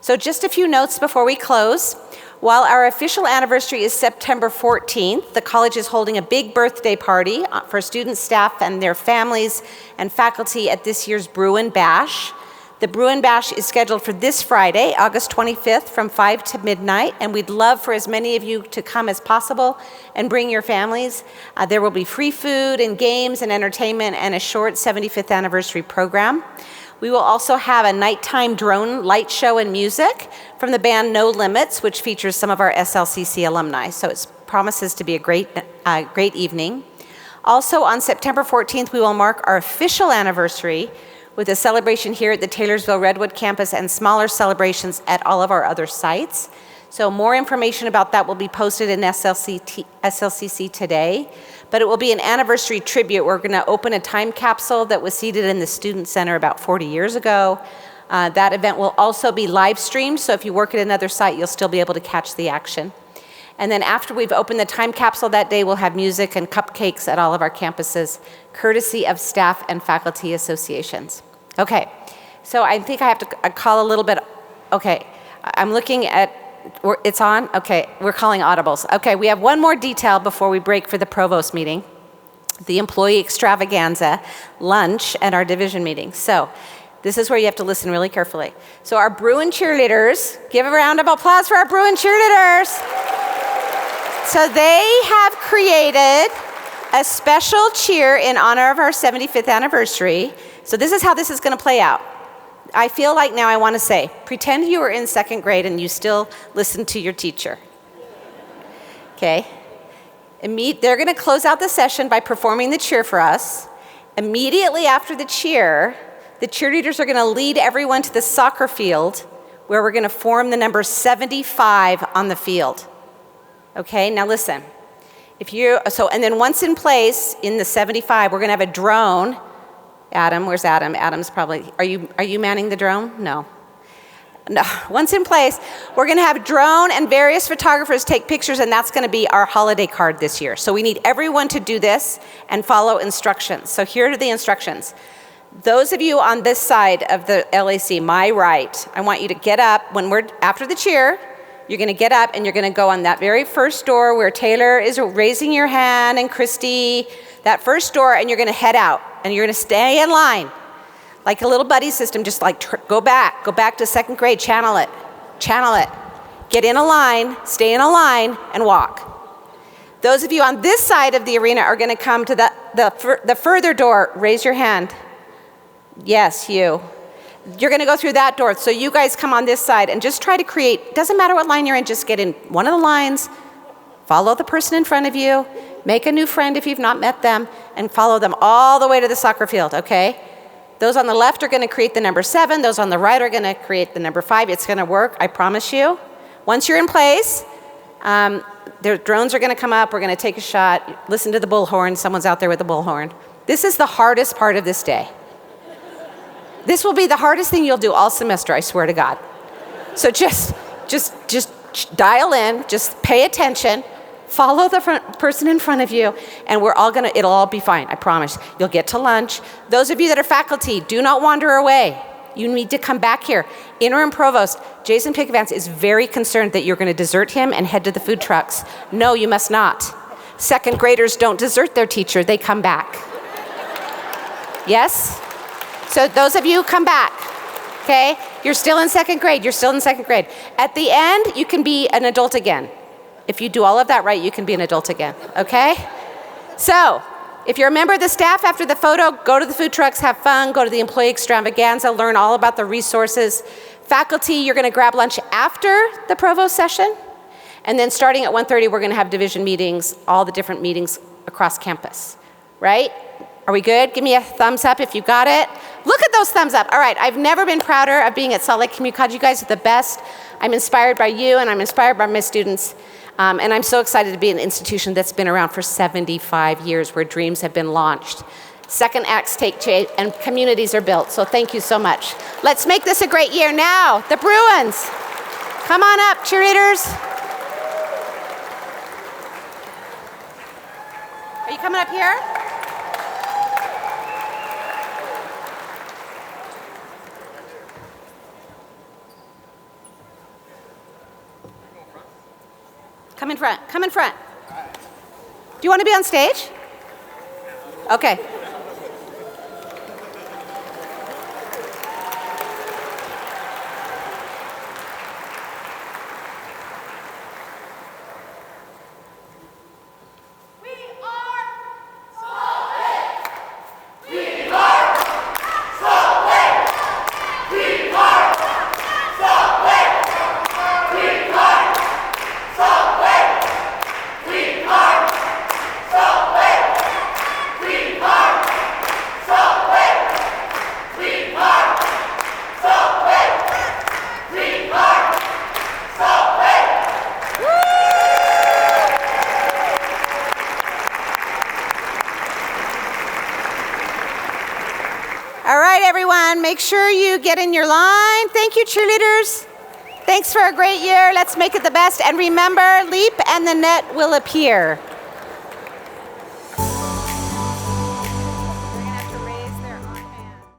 So just a few notes before we close. While our official anniversary is September 14th, the college is holding a big birthday party for students, staff, and their families and faculty at this year's Bruin Bash. The Bruin Bash is scheduled for this Friday, August 25th from 5 to midnight, and we'd love for as many of you to come as possible and bring your families. There will be free food and games and entertainment and a short 75th anniversary program. We will also have a nighttime drone light show and music from the band No Limits, which features some of our SLCC alumni. So it promises to be a great evening. Also on September 14th, we will mark our official anniversary with a celebration here at the Taylorsville Redwood campus and smaller celebrations at all of our other sites. So more information about that will be posted in SLCC today, but it will be an anniversary tribute. We're gonna open a time capsule that was seated in the Student Center about 40 years ago. That event will also be live streamed, so if you work at another site, you'll still be able to catch the action. And then after we've opened the time capsule that day, we'll have music and cupcakes at all of our campuses, courtesy of staff and faculty associations. Okay, so I think I have to call a little bit, okay, I'm looking at, it's on? Okay, we're calling audibles. Okay, we have one more detail before we break for the provost meeting, the employee extravaganza, lunch, and our division meeting. So this is where you have to listen really carefully. So our Bruin cheerleaders, give a round of applause for our Bruin cheerleaders. So they have created a special cheer in honor of our 75th anniversary. So this is how this is going to play out. I feel like now I want to say, pretend you were in second grade and you still listen to your teacher. Okay? They're going to close out the session by performing the cheer for us. Immediately after the cheer, the cheerleaders are going to lead everyone to the soccer field where we're going to form the number 75 on the field. Okay, now listen. And then once in place in the 75, we're going to have a drone. Adam, where's Adam? Adam's probably, are you manning the drone? No. Once in place, we're going to have drone and various photographers take pictures, and that's going to be our holiday card this year. So we need everyone to do this and follow instructions. So here are the instructions. Those of you on this side of the LAC, my right, I want you to get up after the cheer. You're going to get up and you're going to go on that very first door where Taylor is raising your hand and Christy, that first door, and you're going to head out and you're going to stay in line. Like a little buddy system, just like go back to second grade, channel it. Get in a line, stay in a line, and walk. Those of you on this side of the arena are going to come to the further door. Raise your hand. Yes, you. You're going to go through that door. So you guys come on this side and just try to create, doesn't matter what line you're in, just get in one of the lines, follow the person in front of you, make a new friend if you've not met them, and follow them all the way to the soccer field, okay? Those on the left are going to create the number 7. Those on the right are going to create the number 5. It's going to work, I promise you. Once you're in place, the drones are going to come up. We're going to take a shot. Listen to the bullhorn. Someone's out there with the bullhorn. This is the hardest part of this day. This will be the hardest thing you'll do all semester, I swear to God. So just dial in, just pay attention, follow the person in front of you, and it'll all be fine, I promise. You'll get to lunch. Those of you that are faculty, do not wander away. You need to come back here. Interim Provost, Jason Pickavance is very concerned that you're going to desert him and head to the food trucks. No, you must not. Second graders don't desert their teacher, they come back. Yes? So those of you come back, okay? You're still in second grade, At the end, you can be an adult again. If you do all of that right, you can be an adult again, okay? So, if you're a member of the staff after the photo, go to the food trucks, have fun, go to the employee extravaganza, learn all about the resources. Faculty, you're gonna grab lunch after the provost session, and then starting at 1:30, we're gonna have division meetings, all the different meetings across campus, right? Are we good? Give me a thumbs up if you got it. Look at those thumbs up. All right, I've never been prouder of being at Salt Lake Community College. You guys are the best. I'm inspired by you, and I'm inspired by my students. And I'm so excited to be in an institution that's been around for 75 years, where dreams have been launched. Second acts take shape, and communities are built. So thank you so much. Let's make this a great year. Now, the Bruins. Come on up, cheerleaders. Are you coming up here? front. Come in front. Do you want to be on stage? Okay. All right, everyone, make sure you get in your line. Thank you, cheerleaders. Thanks for a great year. Let's make it the best. And remember, leap and the net will appear.